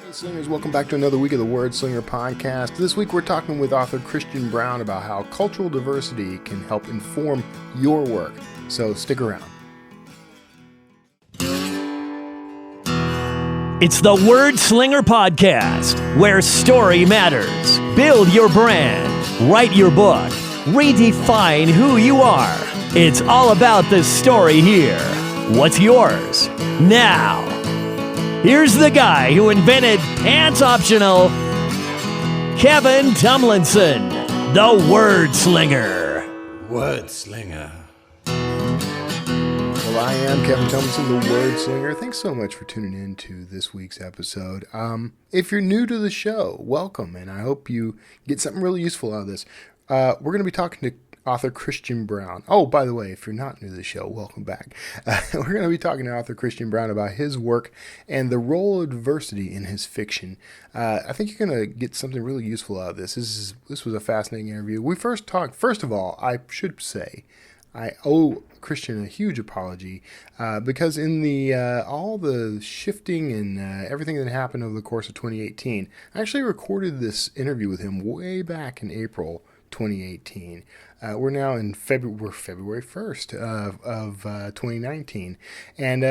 Hey Slingers, welcome back to another week of the Wordslinger podcast. This week we're talking with author Christian Brown about how cultural diversity can help inform your work. So stick around. It's the Wordslinger podcast, where story matters. Build your brand, write your book, redefine who you are. It's all about the story here. What's yours? Now, here's the guy who invented pants optional, Kevin Tomlinson, the Wordslinger. Wordslinger. Well, I am Kevin Tomlinson, the Wordslinger. Thanks so much for tuning in to this week's episode. If you're new to the show, welcome, and I hope you get something really useful out of this. We're going to be talking to author Christian Brown. Oh, by the way, if you're not new to the show, welcome back. We're going to be talking to author Christian Brown about his work and the role of diversity in his fiction. I think you're going to get something really useful out of this. This was a fascinating interview. We first talked, first of all, I should say, I owe Christian a huge apology because in the all the shifting and everything that happened over the course of 2018, I actually recorded this interview with him way back in April 2018. We're now in February 1st of 2019. And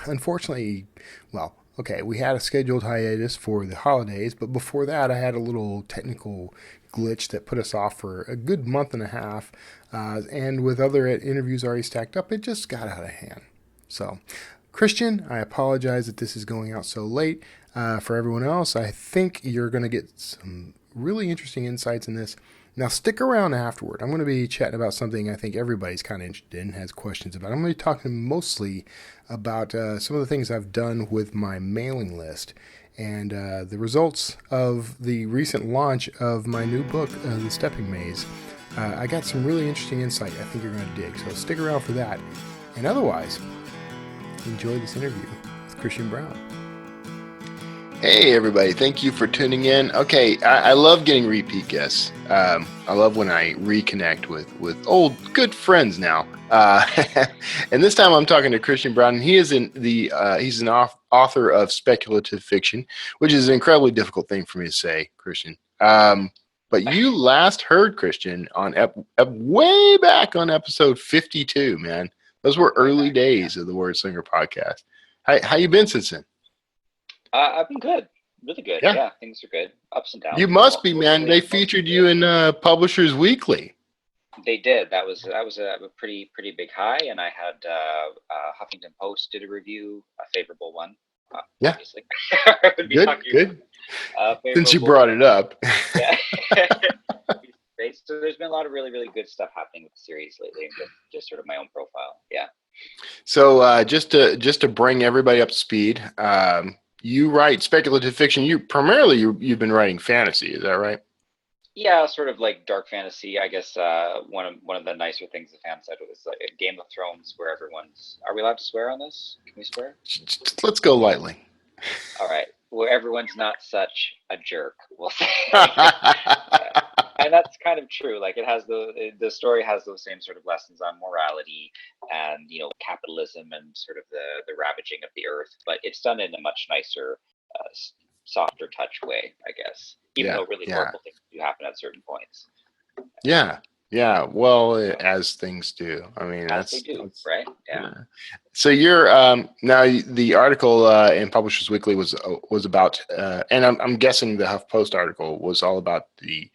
unfortunately, well, okay, we had a scheduled hiatus for the holidays, but before that I had a little technical glitch that put us off for a good month and a half. And with other interviews already stacked up, it just got out of hand. So, Christian, I apologize that this is going out so late. For everyone else, I think you're going to get some really interesting insights in this. Now, stick around afterward. I'm going to be chatting about something I think everybody's kind of interested in, has questions about. I'm going to be talking mostly about some of the things I've done with my mailing list and the results of the recent launch of my new book, The Stepping Maze. I got some really interesting insight I think you're going to dig, so stick around for that. And otherwise, enjoy this interview with Christian Brown. Hey everybody, thank you for tuning in. Okay, I love getting repeat guests. I love when I reconnect with old good friends now. And this time I'm talking to Christian Brown, and he is he's an author of speculative fiction, which is an incredibly difficult thing for me to say, Christian. But you last heard Christian on way back on episode 52, man. Those were early days of the Wordslinger podcast. How you been since then? I've been good, really good. Yeah, things are good. Ups and downs. You must be, man. They featured you in Publishers Weekly. They did. That was a pretty big high, and I had Huffington Post did a review, a favorable one. Obviously. Good. Since you brought it up. Yeah. So there's been a lot of really good stuff happening with the series lately, and just sort of my own profile. Yeah. So just to bring everybody up to speed. You write speculative fiction. You've been writing fantasy. Is that right? Yeah, sort of like dark fantasy. I guess one of the nicer things the fan said was like a Game of Thrones, where everyone's. Are we allowed to swear on this? Can we swear? Let's go lightly. All right, where everyone's not such a jerk, we'll say. And that's kind of true. Like it has the story has those same sort of lessons on morality and capitalism and sort of the ravaging of the earth, but it's done in a much nicer, softer touch way, I guess. Even though really horrible things do happen at certain points. Yeah. Well, as things do. I mean, that's right. Yeah. So you're now the article in Publishers Weekly was about, and I'm guessing the HuffPost article was all about the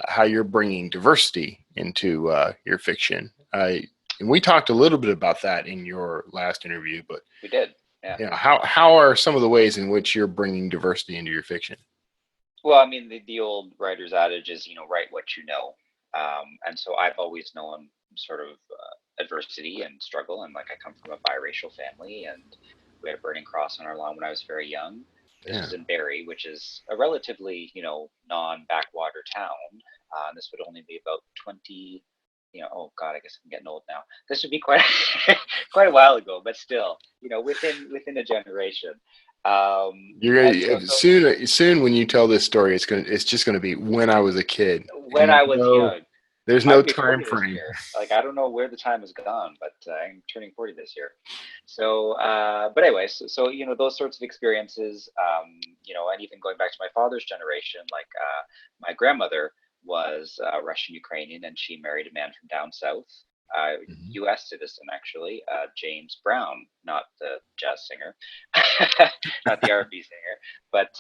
how you're bringing diversity into your fiction. And we talked a little bit about that in your last interview, but we did. Yeah. How are some of the ways in which you're bringing diversity into your fiction? Well, I mean, the old writer's adage is, write what you know. And so I've always known sort of adversity and struggle. And like I come from a biracial family, and we had a burning cross on our lawn when I was very young. This was in Barrie, which is a relatively, non-backwater town. And this would only be about 20, oh God, I guess I'm getting old now. This would be quite quite a while ago, but still, within a generation. You're gonna soon when you tell this story, it's just gonna be when I was a kid. When I was young. There's I no would be time 40 this frame. year. Like, I don't know where the time has gone, but I'm turning 40 this year. So, but anyway, so those sorts of experiences, and even going back to my father's generation, like my grandmother was Russian Ukrainian, and she married a man from down south, Mhm. U.S. citizen actually, James Brown, not the jazz singer, not the R&B singer, but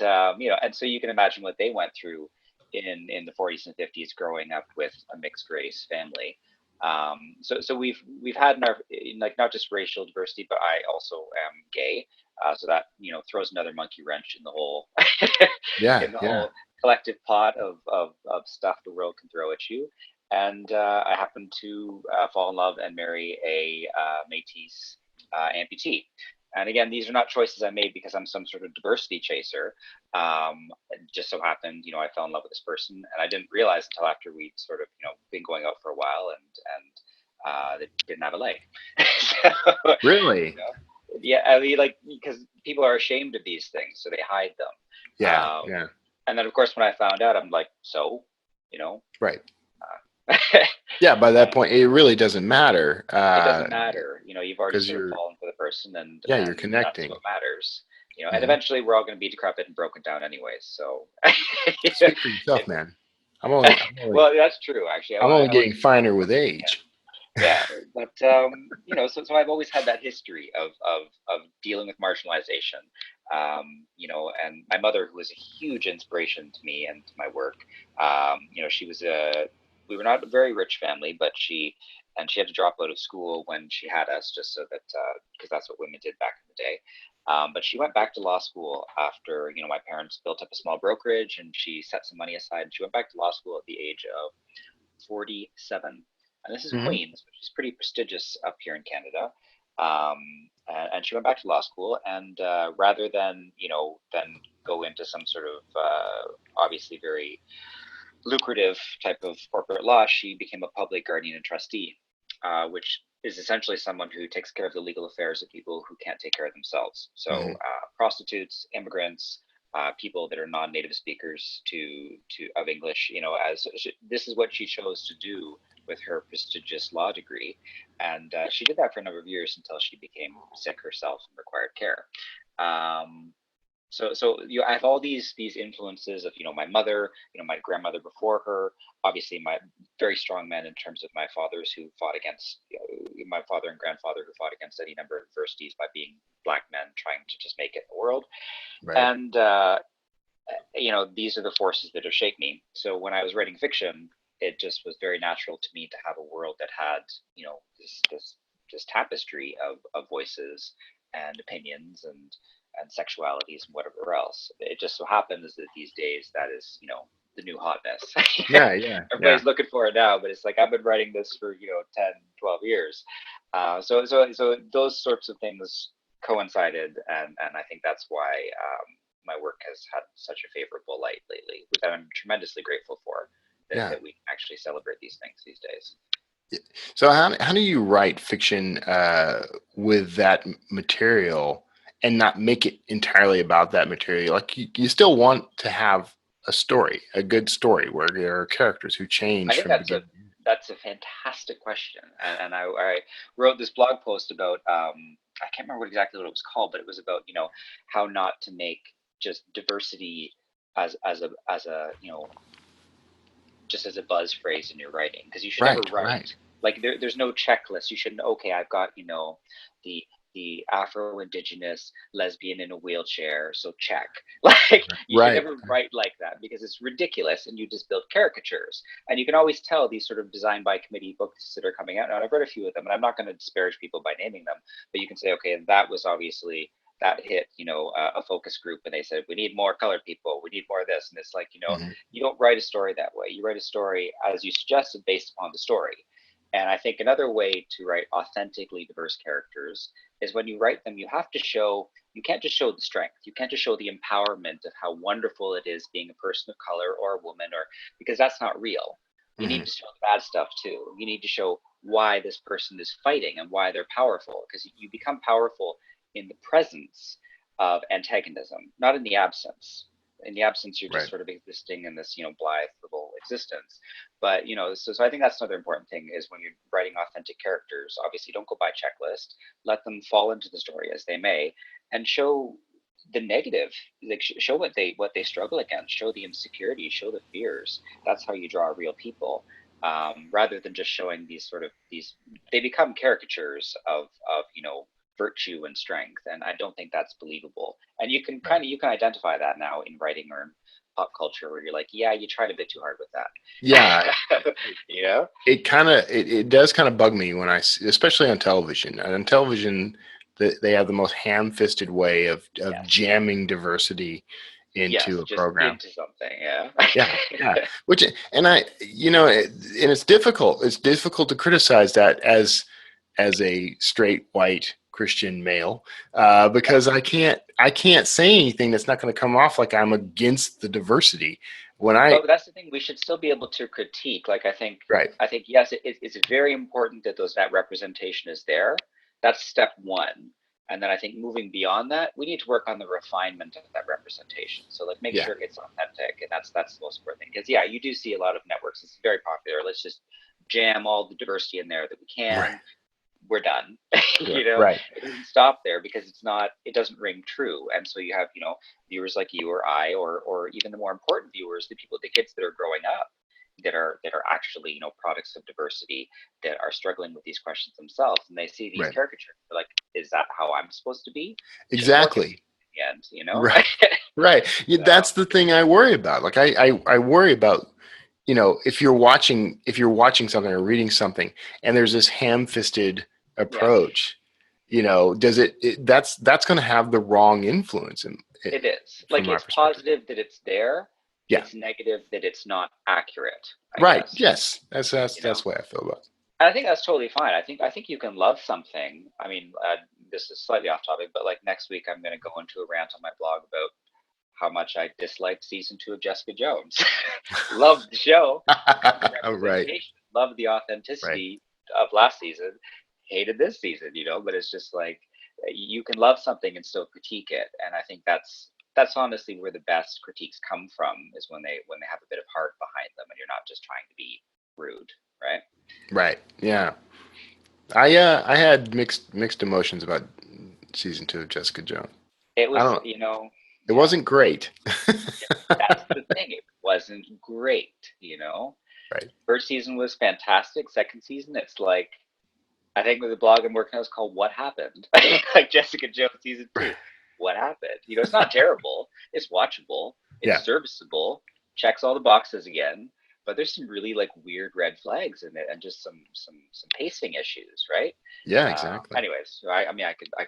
and so you can imagine what they went through in the 40s and 50s, growing up with a mixed race family. So we've had in our, like, not just racial diversity, but I also am gay. So that throws another monkey wrench in the whole Yeah, in the yeah. whole collective pot of stuff the world can throw at you. And I happened to fall in love and marry a Métis amputee. And again, these are not choices I made because I'm some sort of diversity chaser. It just so happened, I fell in love with this person, and I didn't realize until after we'd sort of, been going out for a while, and they didn't have a leg. So, Really? yeah, I mean, like, because people are ashamed of these things, so they hide them. Yeah, yeah. And then, of course, when I found out, I'm like, so, you know, Right. uh, Yeah, by that and point, it really doesn't matter it doesn't matter. You've already because sort of you're, fallen for the person, and yeah, you're and that's connecting. what matters. And Hmm. eventually we're all going to be decrepit and broken down anyways. So, Speak for yourself, man. I'm only, I'm only, well, that's true, actually. I'm only I want getting to keep finer with myself. age. Yeah, but so I've always had that history of dealing with marginalization. And my mother, who was a huge inspiration to me and to my work, she was we were not a very rich family, but she had to drop out of school when she had us, just so that because that's what women did back in the day. But she went back to law school after my parents built up a small brokerage, and she set some money aside, and she went back to law school at the age of 47. And this is Hmm. Queens, which is pretty prestigious up here in Canada. And she went back to law school, and rather than go into some sort of obviously very lucrative type of corporate law, she became a public guardian and trustee, which is essentially someone who takes care of the legal affairs of people who can't take care of themselves. So Hmm. prostitutes, immigrants, people that are non-native speakers to of English. This is what she chose to do with her prestigious law degree, and she did that for a number of years until she became sick herself and required care. Um, so I have all these influences of my mother, my grandmother before her, obviously my very strong men in terms of my fathers who fought against my father and grandfather who fought against any number of adversities by being black men trying to just make it in the world. Right. And these are the forces that have shaped me. So when I was writing fiction, it just was very natural to me to have a world that had this tapestry of voices and opinions and sexualities and whatever else. It just so happens that these days that is the new hotness. Yeah, yeah, yeah. Everybody's looking for it now, but it's like I've been writing this for 10, 12 years. So those sorts of things coincided, and I think that's why my work has had such a favorable light lately, which I'm tremendously grateful for, Yeah. that we can actually celebrate these things these days. So how do you write fiction with that material and not make it entirely about that material? Like you still want to have a story, a good story where there are characters who I change think from beginning. that's a fantastic question, and I wrote this blog post about I can't remember exactly what it was called, but it was about how not to make just diversity as a just as a buzz phrase in your writing, because you should never Right, write right. like there's no checklist. You shouldn't, okay, I've got the Afro-Indigenous lesbian in a wheelchair, so check. Like, you should Right. never write like that, because it's ridiculous and you just build caricatures. And you can always tell these sort of design by committee books that are coming out now, and I've read a few of them, and I'm not going to disparage people by naming them, but you can say, okay, that was obviously that hit a focus group, and they said we need more colored people, we need more of this, and it's like, Hmm. you don't write a story that way. You write a story as you suggested based upon the story. And I think another way to write authentically diverse characters is when you write them, you can't just show the strength. You can't just show the empowerment of how wonderful it is being a person of color or a woman, or because that's not real. You need Hmm. to show the bad stuff too. You need to show why this person is fighting and why they're powerful, because you become powerful in the presence of antagonism, not in the absence. In the absence, you're just Right. sort of existing in this blithe little existence. But so I think that's another important thing is when you're writing authentic characters, obviously don't go by checklist. Let them fall into the story as they may, and show the negative, like show what they struggle against, show the insecurity, show the fears. That's how you draw real people, rather than just showing these they become caricatures of virtue and strength, and I don't think that's believable. And you can identify that now in writing or in pop culture, where you're like, yeah, you tried a bit too hard with that. Yeah. It It does kind of bug me when especially on television. And on television, they have the most ham-fisted way of Yes. jamming diversity into a program. Into something. Yeah. Yeah. And it's difficult. It's difficult to criticize that as a straight white Christian male, because I can't say anything that's not going to come off like I'm against the diversity. But that's the thing. We should still be able to critique. Like I think yes, it's very important that representation is there. That's step one. And then I think moving beyond that, we need to work on the refinement of that representation. So like make sure it's authentic, and that's the most important thing. Because you do see a lot of networks. It's very popular. Let's just jam all the diversity in there that we can. Right. We're done. Right. It doesn't stop there because it doesn't ring true. And so you have viewers like you or I, or even the more important viewers, the kids that are growing up, that are actually products of diversity, that are struggling with these questions themselves, and they see these caricatures. They're like, is that how I'm supposed to be? Exactly. In the end, Right. Yeah, that's the thing I worry about. Like I worry about, if you're watching something or reading something and there's this ham-fisted approach, that's going to have the wrong influence. It is. Like it's positive that it's there. Yeah. It's negative that it's not accurate. I guess. Yes. That's the way I feel about it. And I think that's totally fine. I think you can love something. I mean, this is slightly off topic, but like next week I'm going to go into a rant on my blog about how much I disliked season 2 of Jessica Jones. Loved the show. Right. Loved the authenticity of last season. Hated this season, but it's just like you can love something and still critique it. And I think that's honestly where the best critiques come from, is when they have a bit of heart behind them and you're not just trying to be rude, right? Right. Yeah. I had mixed emotions about season 2 of Jessica Jones. It was, it wasn't great. That's the thing. It wasn't great, Right. First season was fantastic. Second season, it's like, I think with the blog I'm working on is called What Happened? Like Jessica Jones season 2. What happened? It's not terrible. It's watchable. It's serviceable. Checks all the boxes again. But there's some really like weird red flags in it, and just some pacing issues, right? Yeah, exactly. Anyways, I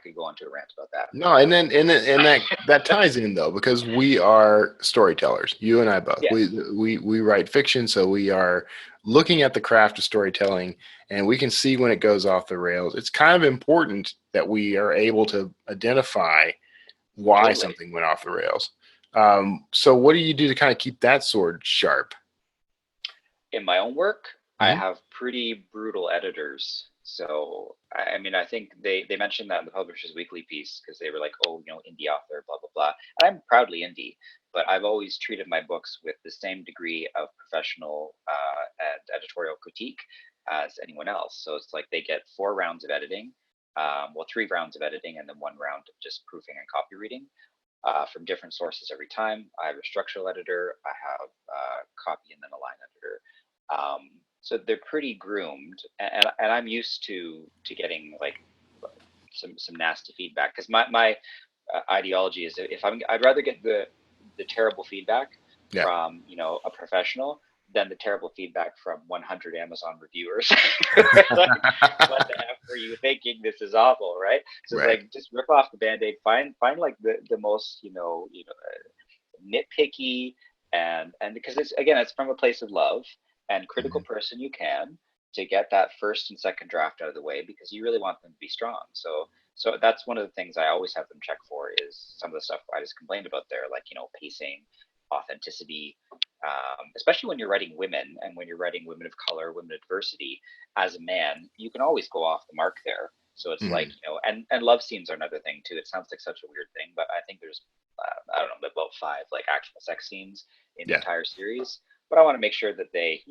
could go on to a rant about that. No, and that ties in though, because we are storytellers. You and I both. Yes. We write fiction, so we are looking at the craft of storytelling, and we can see when it goes off the rails. It's kind of important that we are able to identify why something went off the rails. So what do you do to kind of keep that sword sharp? In my own work, I have pretty brutal editors. So, I mean, I think they mentioned that in the Publishers Weekly piece, because they were like, oh, indie author, blah, blah, blah. And I'm proudly indie, but I've always treated my books with the same degree of professional and editorial critique as anyone else. So it's like they get 4 rounds of editing, 3 rounds of editing, and then 1 round of just proofing and copy reading. From different sources every time. I have a structural editor, I have copy, and then a line editor. So they're pretty groomed, and I'm used to getting like some nasty feedback, because my ideology is I'd rather get the terrible feedback from a professional than the terrible feedback from 100 Amazon reviewers. Like, what the F are you thinking? This is awful, right? So it's like, just rip off the Band-Aid, find like the most, nitpicky, and because it's from a place of love and critical person you can, to get that first and second draft out of the way, because you really want them to be strong. So that's one of the things I always have them check for, is some of the stuff I just complained about there, like, pacing, authenticity, especially when you're writing women, and when you're writing women of color, women of diversity. As a man, you can always go off the mark there. So it's like, and love scenes are another thing too. It sounds like such a weird thing, but I think there's I don't know, about 5 like actual sex scenes in the entire series. but I want to make sure that they,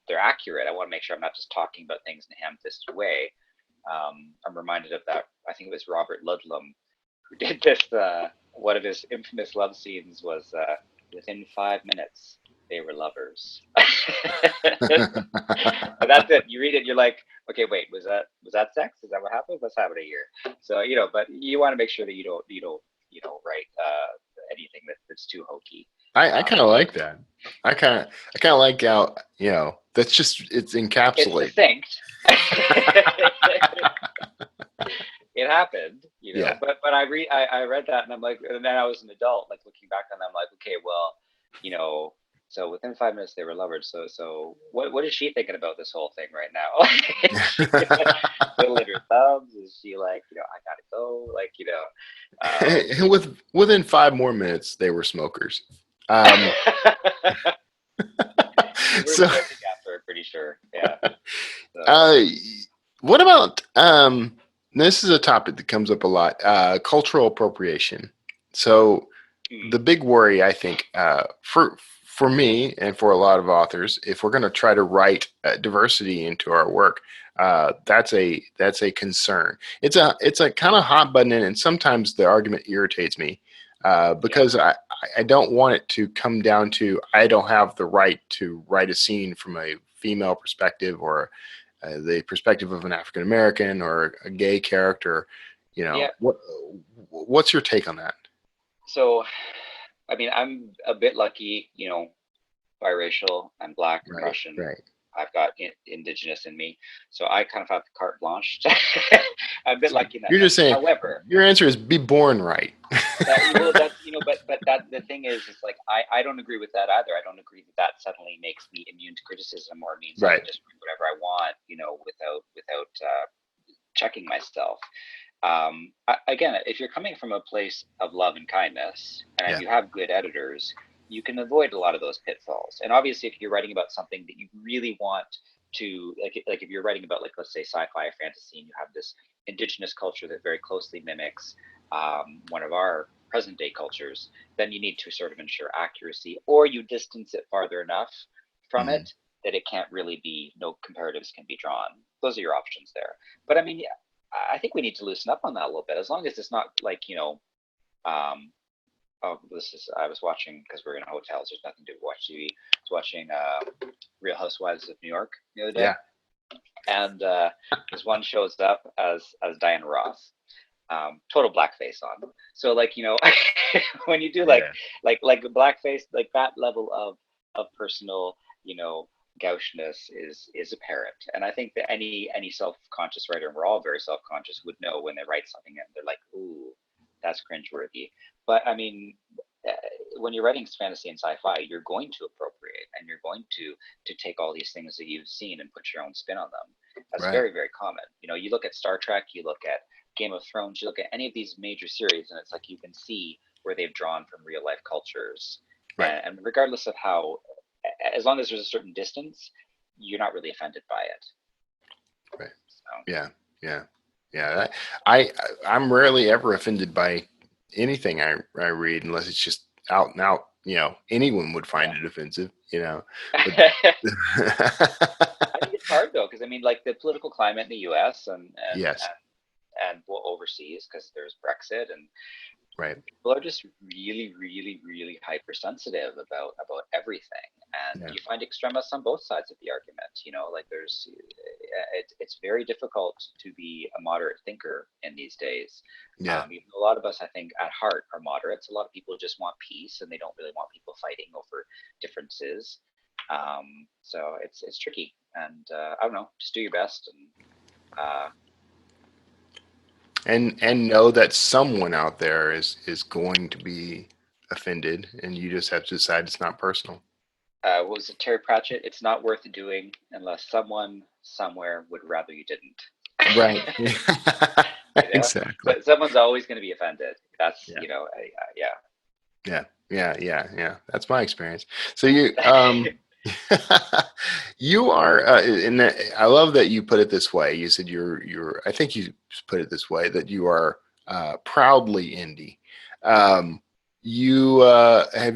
they're accurate. I want to make sure I'm not just talking about things in a ham-fisted way. I'm reminded of that. I think it was Robert Ludlum who did this. One of his infamous love scenes was within 5 minutes they were lovers. But that's it. You read it, you're like, okay, wait, was that sex? Is that what happened? What's happening here? So but you want to make sure that you don't write anything that's too hokey. I kind of like that. I kind of like how, that's just, it's encapsulated. It's succinct. It happened, Yeah. but I read that and I'm like, and then I was an adult, like looking back on that, I'm like, okay, well, so within 5 minutes they were lovers. So what is she thinking about this whole thing right now? Twiddling her thumbs? Is she like, I gotta go? Like, Within 5 more minutes, they were smokers. So, after, pretty sure. Yeah. So. What about this is a topic that comes up a lot, cultural appropriation. So the big worry, I think, for me and for a lot of authors, if we're going to try to write diversity into our work, that's a concern. It's a kind of hot button, and sometimes the argument irritates me because I don't want it to come down to I don't have the right to write a scene from a female perspective or the perspective of an African American or a gay character. What's your take on that? So, I mean, I'm a bit lucky, biracial. I'm Black and Russian. Right. I've got indigenous in me, so I kind of have carte blanche. I'm a bit lucky in that. You're just saying. However, your answer is be born right. But that the thing is like I don't agree with that either. I don't agree that suddenly makes me immune to criticism or means I can just do whatever I want, without checking myself. Again, if you're coming from a place of love and kindness, and you have good editors, you can avoid a lot of those pitfalls. And obviously, if you're writing about something that you really want to, like if you're writing about, like, let's say sci-fi or fantasy, and you have this indigenous culture that very closely mimics one of our present day cultures, then you need to sort of ensure accuracy, or you distance it farther enough from it that it can't really be, no comparatives can be drawn. Those are your options there. But I mean, I think we need to loosen up on that a little bit, as long as it's not like, I was watching, because we're in hotels, there's nothing to watch TV. I was watching Real Housewives of New York the other day. Yeah. And this one shows up as Diana Ross. Total blackface on. So, like, when you do like blackface, like that level of personal, gaucheness is apparent. And I think that any self-conscious writer, and we're all very self-conscious, would know when they write something and they're like, ooh, that's cringeworthy. But I mean, when you're writing fantasy and sci-fi, you're going to appropriate, and you're going to take all these things that you've seen and put your own spin on them. That's very, very common. You look at Star Trek, you look at Game of Thrones, you look at any of these major series, and it's like you can see where they've drawn from real life cultures. And regardless of how, as long as there's a certain distance, you're not really offended by it. Right. So. Yeah. I'm rarely ever offended by anything I read, unless it's just out and out. Anyone would find it offensive. But, I think it's hard though, because I mean, like the political climate in the U.S. and overseas, because there's Brexit, and people are just really, really, really hypersensitive about everything, and you find extremists on both sides of the argument. Like it's very difficult to be a moderate thinker in these days. A lot of us, I think, at heart are moderates. A lot of people just want peace, and they don't really want people fighting over differences. So it's tricky, and I don't know, just do your best and know that someone out there is going to be offended, and you just have to decide it's not personal. What was it, Terry Pratchett? It's not worth doing unless someone somewhere would rather you didn't. Right. Exactly. But someone's always going to be offended. That's Yeah. That's my experience. So you you are, and I love that you put it this way. You said you're. I think you put it this way, that you are proudly indie. Have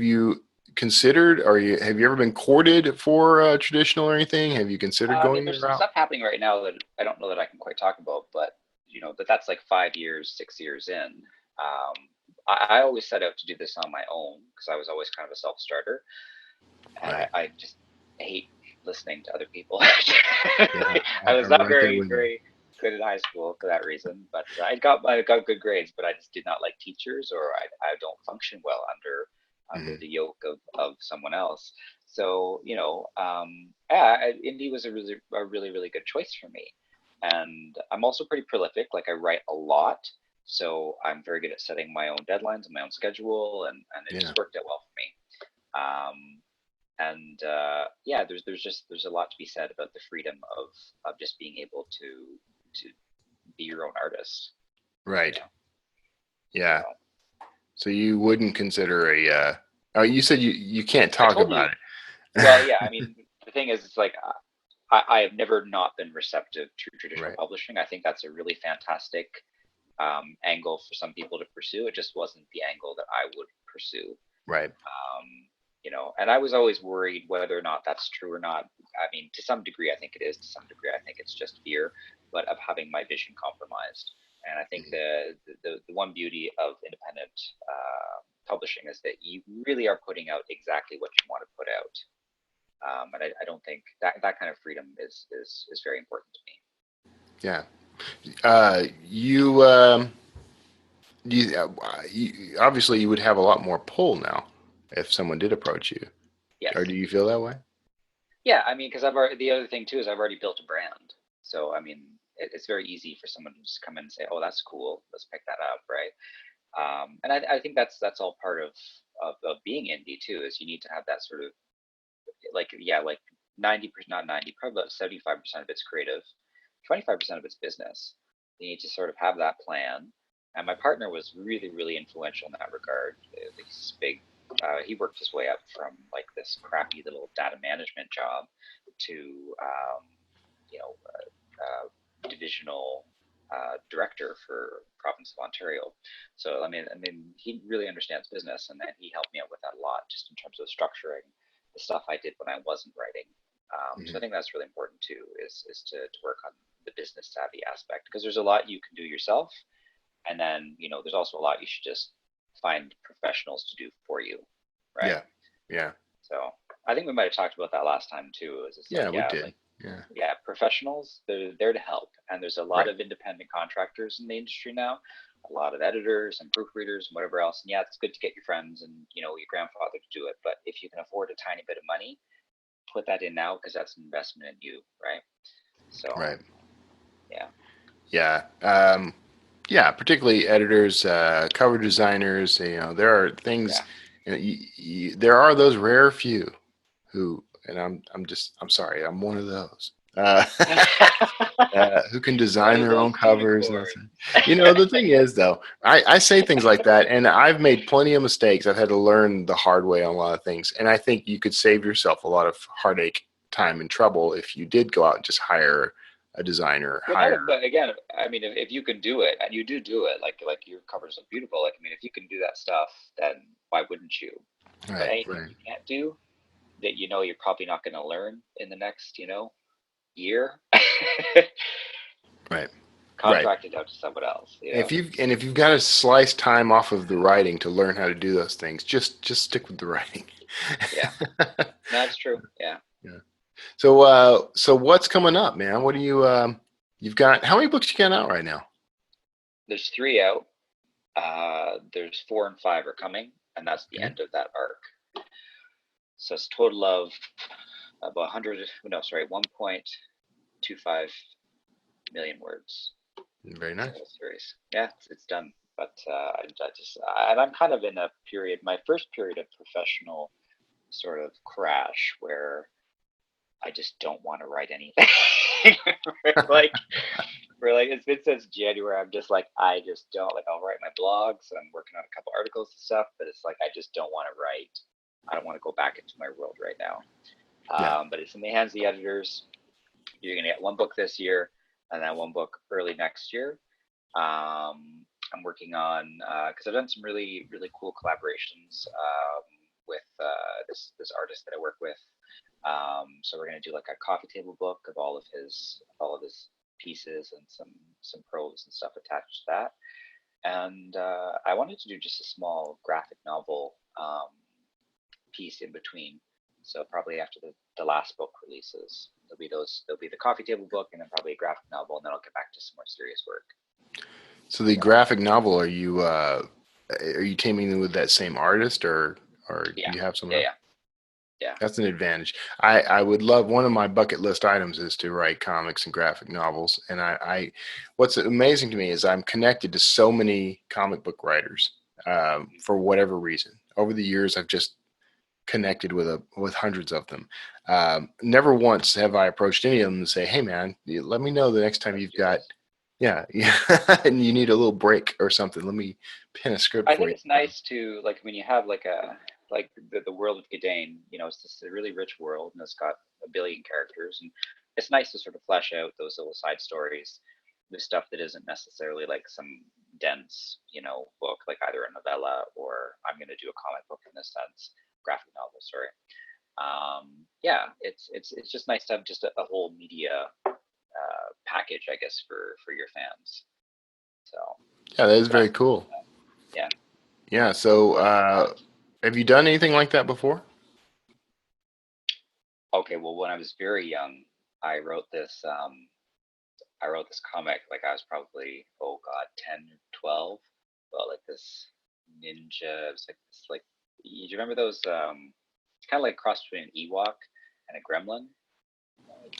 you considered, or have you ever been courted for traditional or anything? Have you considered I mean, going there's that some route? stuff happening right now that I don't know that I can quite talk about, but that's like 5 years, 6 years in. I always set out to do this on my own because I was always kind of a self-starter, and Right. I just hate listening to other people. Yeah, I was I'm not right there very, with you. very good in high school for that reason, but I got good grades, but I just did not like teachers, or I don't function well under Mhm. the yoke of someone else. So yeah, indie was a really good choice for me, and I'm also pretty prolific. Like I write a lot, so I'm very good at setting my own deadlines and my own schedule, and it Yeah. just worked out well for me. And yeah, there's a lot to be said about the freedom of just being able to be your own artist. You Right. know, so Yeah. So you wouldn't consider a. Oh, you said you can't I talk told you. about Well, it. yeah. I mean, the thing is, it's like I have never not been receptive to traditional Right. publishing. I think that's a really fantastic angle for some people to pursue. It just wasn't the angle that I would pursue. Right. And I was always worried whether or not that's true or not. I mean, to some degree, I think it is. To some degree, I think it's just fear, but of having my vision compromised. And I think Mhm. the one beauty of independent publishing is that you really are putting out exactly what you want to put out. And I don't think that kind of freedom is very important to me. Yeah. You obviously you would have a lot more pull now if someone did approach you, or do Yes. you feel that way? Yeah. I mean, because the other thing too is I've already built a brand. So I mean, it's very easy for someone to just come in and say, "Oh, that's cool. Let's pick that up," right? And I think that's all part of being indie too. Is you need to have that sort of like 90%, not 90, probably about 75% of it's creative, 25% of it's business. You need to sort of have that plan. And my partner was really, really influential in that regard. He's big. He worked his way up from like this crappy little data management job to, you know, divisional director for province of Ontario. So I mean, he really understands business, and he helped me out with that a lot, just in terms of structuring the stuff I did when I wasn't writing. So I Hmm. think that's really important too, is to work on the business savvy aspect, because there's a lot you can do yourself, and then there's also a lot you should just find professionals to do for you, right? Yeah. Yeah. So I think we might have talked about that last time too. Is it's Yeah, like, we yeah, did. like, Yeah. yeah, professionals, they're there to help, and there's a lot Right. of independent contractors in the industry now, a lot of editors and proofreaders and whatever else. And yeah, it's good to get your friends and your grandfather to do it, but if you can afford a tiny bit of money, put that in now, because that's an investment in you, right? So Right. yeah. Yeah. Yeah. Particularly editors, cover designers. There are things. Yeah. There are those rare few who, and I'm sorry, I'm one of those. Who can One design of their own those covers. And that's unicorns. the thing is, though, I say things like that, and I've made plenty of mistakes. I've had to learn the hard way on a lot of things. And I think you could save yourself a lot of heartache, time, and trouble if you did go out and just hire a designer, Well, no, hire. but again, I mean, if you can do it, and you do it, like your covers look beautiful. Like, I mean, if you can do that stuff, then why wouldn't you? But Right, anything right, you can't do, that you're probably not going to learn in the next year, right, right. contract it out to someone else. If you've got to slice time off of the writing to learn how to do those things, just stick with the writing. Yeah, that's true. Yeah, Yeah. So what's coming up, man? What do you've got? How many books you got out right now? there's 3 out. There's 4 and 5 are coming, and that's the Okay. end of that arc. So it's a total of about 100. No, sorry, 1.25 million words. Very So nice. the series, yeah, it's done. But and I'm kind of in a period, my first period of professional sort of crash, where I just don't want to write anything. like it's been since January. I'm just like, I just don't, like, I'll write my blogs and I'm working on a couple articles and stuff, but it's like I just don't want to write. I don't want to go back into my world right now. Yeah. But it's in the hands of the editors. You're gonna get one book this year, and then one book early next year. I'm working on, because I've done some really, really cool collaborations with this artist that I work with. So we're gonna do like a coffee table book of all of his pieces and some prose and stuff attached to that. And I wanted to do just a small graphic novel piece in between. So probably after the last book releases, there'll be the coffee table book, and then probably a graphic novel, and then I'll get back to some more serious work. So the graphic novel, are you teaming with that same artist, or Yeah, you have someone yeah, else? yeah. That's an advantage. I would love, one of my bucket list items is to write comics and graphic novels. And what's amazing to me is I'm connected to so many comic book writers for whatever reason. Over the years, I've just connected with hundreds of them. Never once have I approached any of them to say, "Hey, man, let me know the next time you've got, yeah, and you need a little break or something. Let me pin a script I for think you." it's nice to, like, when you have like the world of Gidane, it's just a really rich world, and it's got a billion characters, and it's nice to sort of flesh out those little side stories with stuff that isn't necessarily like some dense, book, like either a novella or I'm going to do a comic book in this sense, graphic novel, sorry. Yeah, it's just nice to have just a whole media package, I guess, for your fans. So Yeah, that is very that's cool. yeah. Yeah. So, have you done anything like that before? Okay, well, when I was very young, I wrote this. I wrote this comic like I was probably, oh god, 10 or 12, about like this ninja. It was like this, like, do you remember those? It's kind of like a cross between an Ewok and a Gremlin.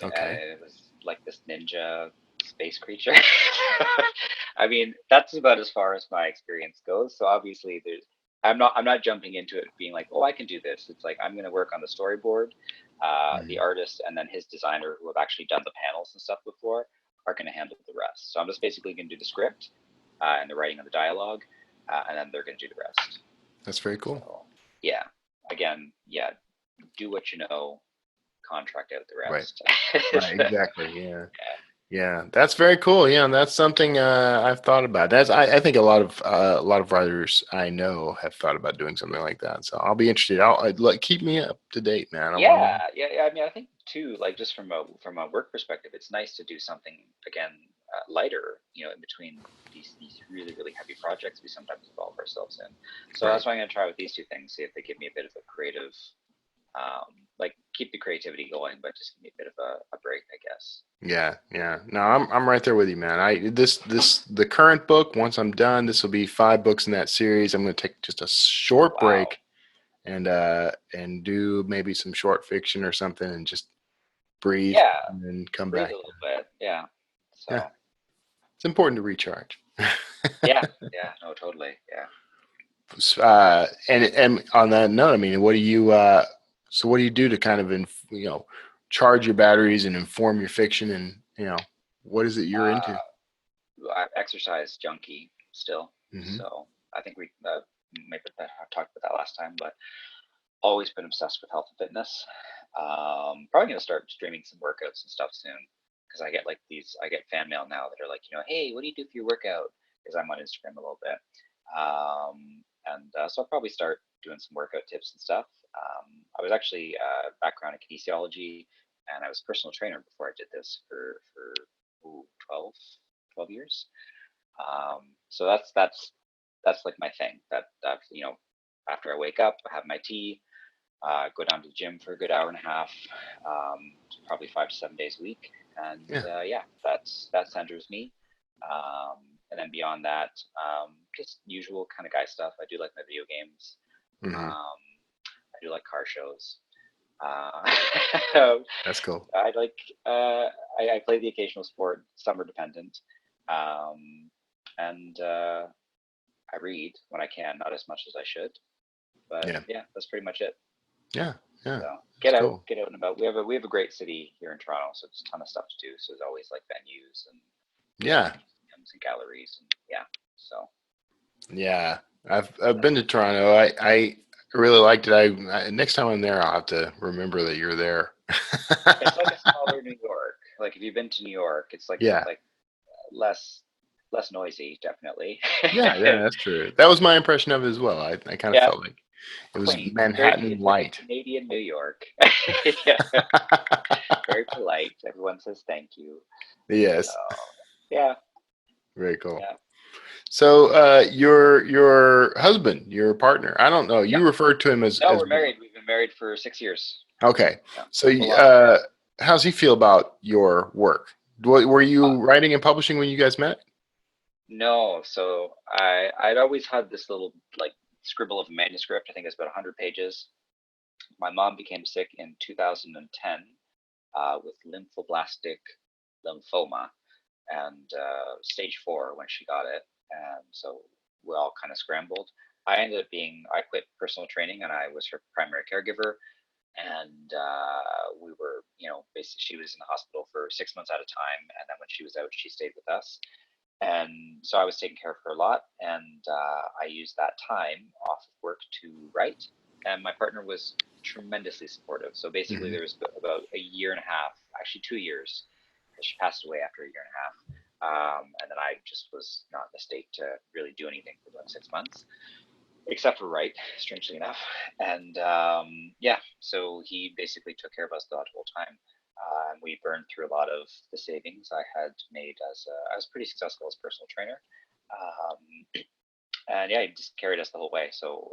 Okay. It was like this ninja space creature. I mean, that's about as far as my experience goes. So obviously, I'm not jumping into it being like, oh, I can do this. It's like I'm going to work on the storyboard. The Mhm. artist and then his designer, who have actually done the panels and stuff before, are going to handle the rest. So I'm just basically going to do the script and the writing of the dialogue, and then they're going to do the rest. That's very cool. So yeah, again, yeah, do what you know, contract out the Right. rest. Right. Exactly. Yeah. Yeah, that's very cool. Yeah, and that's something I've thought about. I think a lot of writers I know have thought about doing something like that. So I'll be interested. Like, keep me up to date, man. I want Yeah, yeah, yeah. I mean, I think too, like just from a work perspective, it's nice to do something again lighter, in between these really really heavy projects we sometimes involve ourselves in. So right. that's what I'm going to try with these two things. See if they give me a bit of a creative, like keep the creativity going, but just give me a bit of a break, I guess. Yeah, yeah. No, I'm right there with you, man. The current book. Once I'm done, this will be 5 books in that series. I'm going to take just a short Wow. break and do maybe some short fiction or something, and just breathe Yeah, and then come breathe back. a little bit. Yeah. Yeah, So it's important to recharge. yeah, yeah, no, totally. Yeah. And on that note, I mean, what do you do to kind of charge your batteries and inform your fiction, and what is it you're into? I'm exercise junkie still, Hmm. so I think we maybe I talked about that last time, but always been obsessed with health and fitness. Probably gonna start streaming some workouts and stuff soon because I get fan mail now that are like, hey, what do you do for your workout? Because I'm on Instagram a little bit, and so I'll probably start doing some workout tips and stuff. I was actually background in kinesiology, and I was a personal trainer before I did this for 12 years. So that's like my thing. That after I wake up, I have my tea, go down to the gym for a good hour and a half, probably 5 to 7 days a week, and Yeah. yeah, that centers me. And then beyond that, just usual kind of guy stuff. I do like my video games. Hmm. I do like car shows. Uh, That's cool. I like I play the occasional sport, summer dependent, um, and I read when I can, not as much as I should, but Yeah. yeah, that's pretty much it. Yeah. Yeah. So That's cool. get out and about. We have a great city here in Toronto, so there's a ton of stuff to do. So there's always like venues and Yeah. museums and galleries and yeah. So Yeah. I've been to Toronto. I really liked it. Next time I'm there, I'll have to remember that you're there. it's like a smaller New York. Like if you've been to New York, it's Yeah. like less less noisy, definitely. Yeah. Yeah. That's true. That was my impression of it as well. I kind of Yeah, felt like. It was Quaint. Manhattan It's like a Light. Canadian New York. Yeah, very polite. Everyone says thank you. So Yes, yeah, very cool. yeah, So, your husband, your partner, I don't know. yeah. You referred to him No, as we're married. We've been married for 6 years. okay. Yeah, So, it's a lot. Yeah. how's he feel about your work? Were Uh, you writing and publishing when you guys met? no, so I'd always had this little like scribble of a manuscript. I think it's about 100 pages. My mom became sick in 2010 with lymphoblastic lymphoma and stage 4 when she got it, and so we all kind of scrambled. I quit personal training and I was her primary caregiver, and we were, basically she was in the hospital for 6 months at a time, and then when she was out, she stayed with us, and so I was taking care of her a lot, and I used that time off of work to write, and my partner was tremendously supportive. So basically, Hmm. there was about a year and a half, actually 2 years. She passed away after a year and a half, and then I just was not in the state to really do anything for about 6 months, except for write, strangely enough. And yeah, so he basically took care of us the whole time. And we burned through a lot of the savings I had made I was pretty successful as a personal trainer. Um, and yeah, he just carried us the whole way. So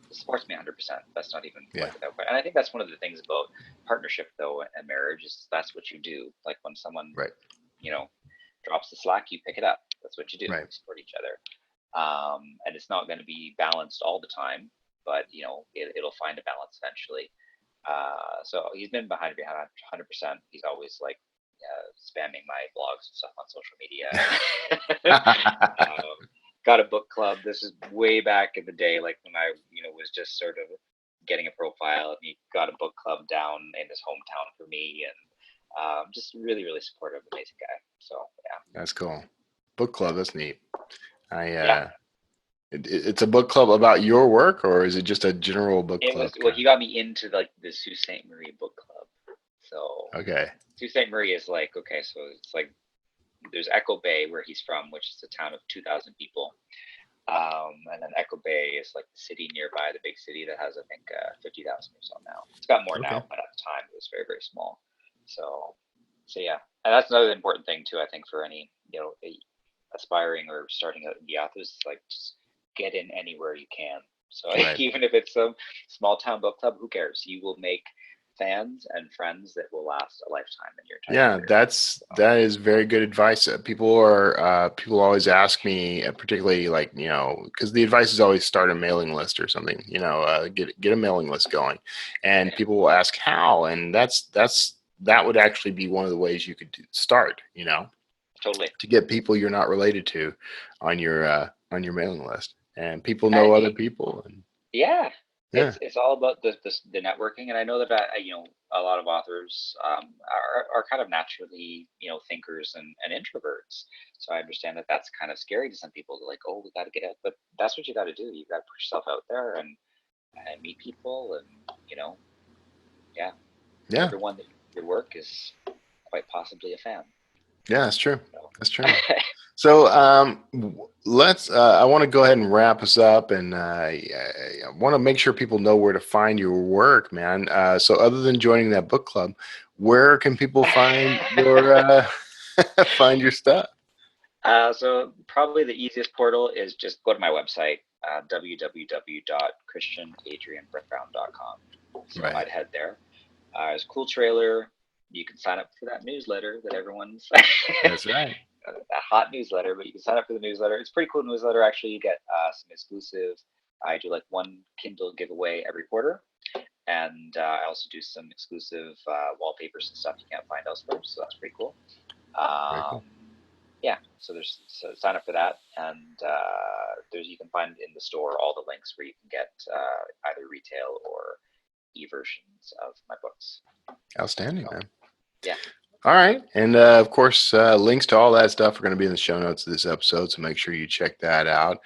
it supports me 100%. That's not even Yeah. like without question. And I think that's one of the things about partnership, though, and marriage is that's what you do. Like when someone, Right. you know, drops the slack, you pick it up. That's what you do. Right. You support each other. And it's not going to be balanced all the time, but it'll find a balance eventually. So he's been behind me 100%. He's always like spamming my blogs and stuff on social media. Got a book club. This is way back in the day, like when I was just sort of getting a profile, and he got a book club down in his hometown for me, and just really, really supportive, amazing guy. So yeah, That's cool. Book club. That's neat. I yeah. It's a book club about your work, or is it just a general book It club was well, he got me into like the Sault Ste. Marie book club. So Okay. Sault Ste. Marie is like, okay, so it's like there's Echo Bay where he's from, which is a town of 2,000 people. And then Echo Bay is like the city nearby, the big city that has, I think, 50,000 or so now. It's got more Okay. now, but at the time it was very, very small. So yeah, and that's another important thing too. I think for any aspiring or starting out indie authors, like just get in anywhere you can. So Right. even if it's some small town book club, who cares? You will make fans and friends that will last a lifetime in your entire Yeah, career. that is very good advice. People always ask me, particularly like because the advice is always start a mailing list or something. Get a mailing list going, and people will ask how, and that would actually be one of the ways you could start. Totally. To get people you're not related to on your mailing list, and people know And other people, and yeah, yeah, it's all about the networking. And I know that a lot of authors are kind of naturally thinkers and introverts. So I understand that that's kind of scary to some people. They're like, oh, we got to get out, but that's what you got to do. You got to put yourself out there and meet people, and yeah, yeah, everyone that your work is quite possibly a fan. yeah. That's true. So. That's true. So let's. I want to go ahead and wrap us up, and I want to make sure people know where to find your work, man. So other than joining that book club, where can people find your find your stuff? So probably the easiest portal is just go to my website, www.christianadrianbrown.com. So Right. I'd head there. There's a cool trailer. You can sign up for that newsletter that everyone's That's right. a hot newsletter, but you can sign up for the newsletter. It's a pretty cool newsletter. Actually, you get some exclusive. I do like one Kindle giveaway every quarter. And I also do some exclusive wallpapers and stuff you can't find elsewhere. So that's pretty cool. Very cool. Yeah, so sign up for that, and you can find in the store all the links where you can get either retail or e-versions of my books. Outstanding, So, man. yeah. All right. And of course, links to all that stuff are going to be in the show notes of this episode. So make sure you check that out.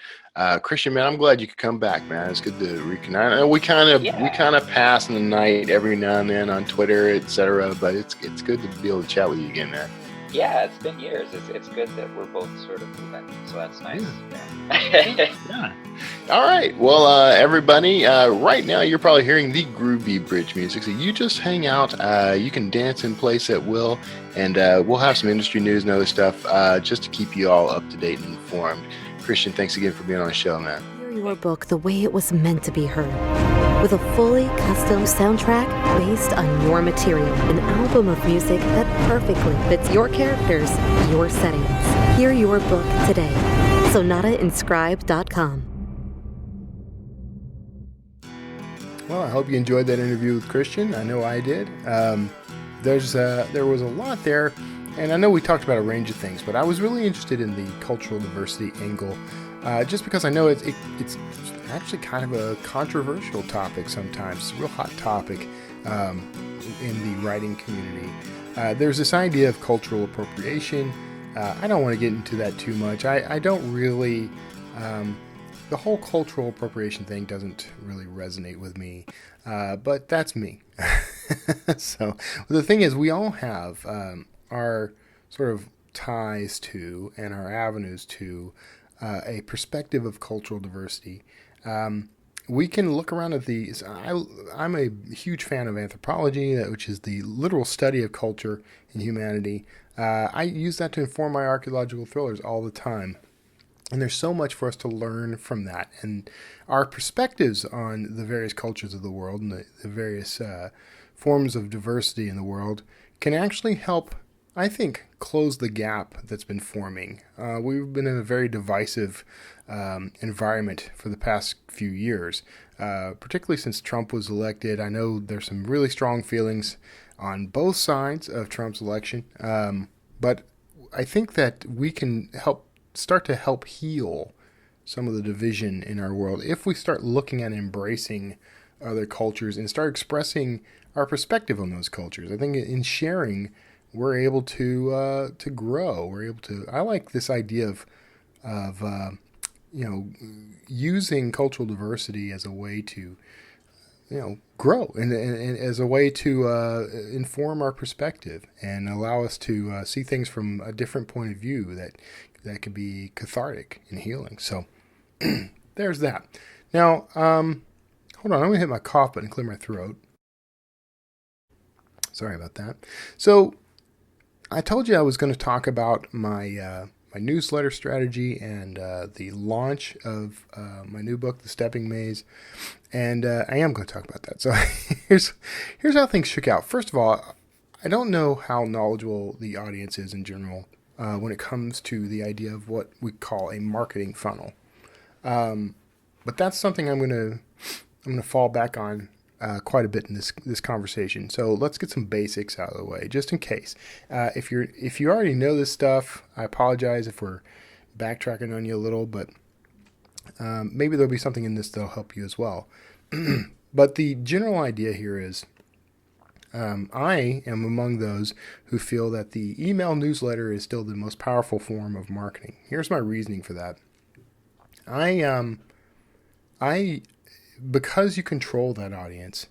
Christian, man, I'm glad you could come back, man. It's good to reconnect. I know we kind of pass in the night every now and then on Twitter, etc. But it's good to be able to chat with you again, man. Yeah, it's been years. It's good that we're both sort of moving, so that's nice. Yeah. All right. Well, everybody, right now you're probably hearing the groovy bridge music. So you just hang out. You can dance in place at will, and we'll have some industry news and other stuff just to keep you all up to date and informed. Christian, thanks again for being on the show, man. Hear your book the way it was meant to be heard. With a fully custom soundtrack based on your material, an album of music that perfectly fits your characters, your settings. Hear your book today. SonataInscribe.com. Well, I hope you enjoyed that interview with Christian. I know I did. There was a lot there, and I know we talked about a range of things, but I was really interested in the cultural diversity angle, just because I know it's actually kind of a controversial topic sometimes. It's a real hot topic in the writing community. There's this idea of cultural appropriation. I don't want to get into that too much. I don't really... the whole cultural appropriation thing doesn't really resonate with me, but that's me. So the thing is, we all have our sort of ties to and our avenues to a perspective of cultural diversity. We can look around at these. I'm a huge fan of anthropology, which is the literal study of culture and humanity. I use that to inform my archaeological thrillers all the time. And there's so much for us to learn from that. And our perspectives on the various cultures of the world and the various forms of diversity in the world can actually help, I think, close the gap that's been forming. We've been in a very divisive environment for the past few years, particularly since Trump was elected. I know there's some really strong feelings on both sides of Trump's election, but I think that we can start to help heal some of the division in our world if we start looking at embracing other cultures and start expressing our perspective on those cultures. I think in sharing, we're able to grow. We're able to. I like this idea of using cultural diversity as a way to grow and as a way to inform our perspective and allow us to see things from a different point of view that can be cathartic and healing. So there's that. Now, hold on. I'm going to hit my cough button and clear my throat. Sorry about that. So I told you I was going to talk about my newsletter strategy and the launch of my new book, The Stepping Maze. And I am going to talk about that. So here's how things shook out. First of all, I don't know how knowledgeable the audience is in general when it comes to the idea of what we call a marketing funnel. But that's something I'm going to fall back on quite a bit in this conversation. So let's get some basics out of the way, just in case. If you already know this stuff, I apologize if we're backtracking on you a little, but maybe there'll be something in this that'll help you as well. But the general idea here is, I am among those who feel that the email newsletter is still the most powerful form of marketing. Here's my reasoning for that. Because you control that audience,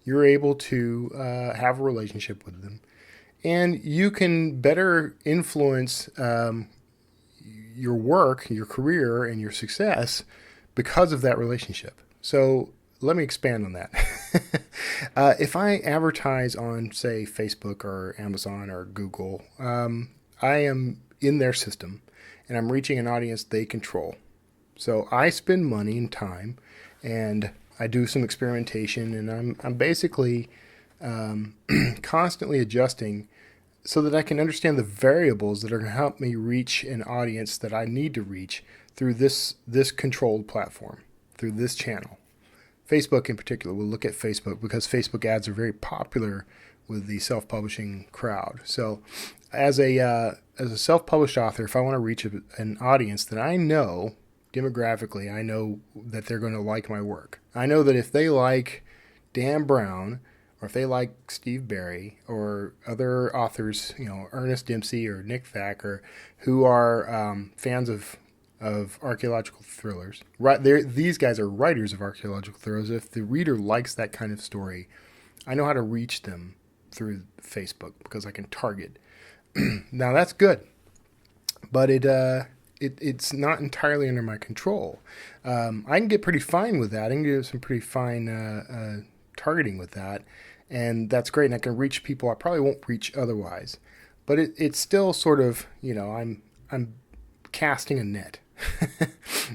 you're able to have a relationship with them, and you can better influence your work, your career, and your success because of that relationship. So let me expand on that. If I advertise on, say, Facebook or Amazon or Google, I am in their system, and I'm reaching an audience they control. So I spend money and time, and I do some experimentation, and I'm basically constantly adjusting so that I can understand the variables that are going to help me reach an audience that I need to reach through this controlled platform, through this channel. Facebook in particular, we'll look at Facebook because Facebook ads are very popular with the self-publishing crowd. So as a self-published author, if I want to reach an audience that I know demographically, I know that they're going to like my work. I know that if they like Dan Brown, or if they like Steve Berry, or other authors, Ernest Dempsey or Nick Thacker, who are fans of archaeological thrillers. Right, these guys are writers of archaeological thrillers. If the reader likes that kind of story, I know how to reach them through Facebook because I can target. Now that's good, but it's not entirely under my control. I can get pretty fine with that. I can get some pretty fine targeting with that, and that's great. And I can reach people I probably won't reach otherwise. But it's still sort of, I'm casting a net.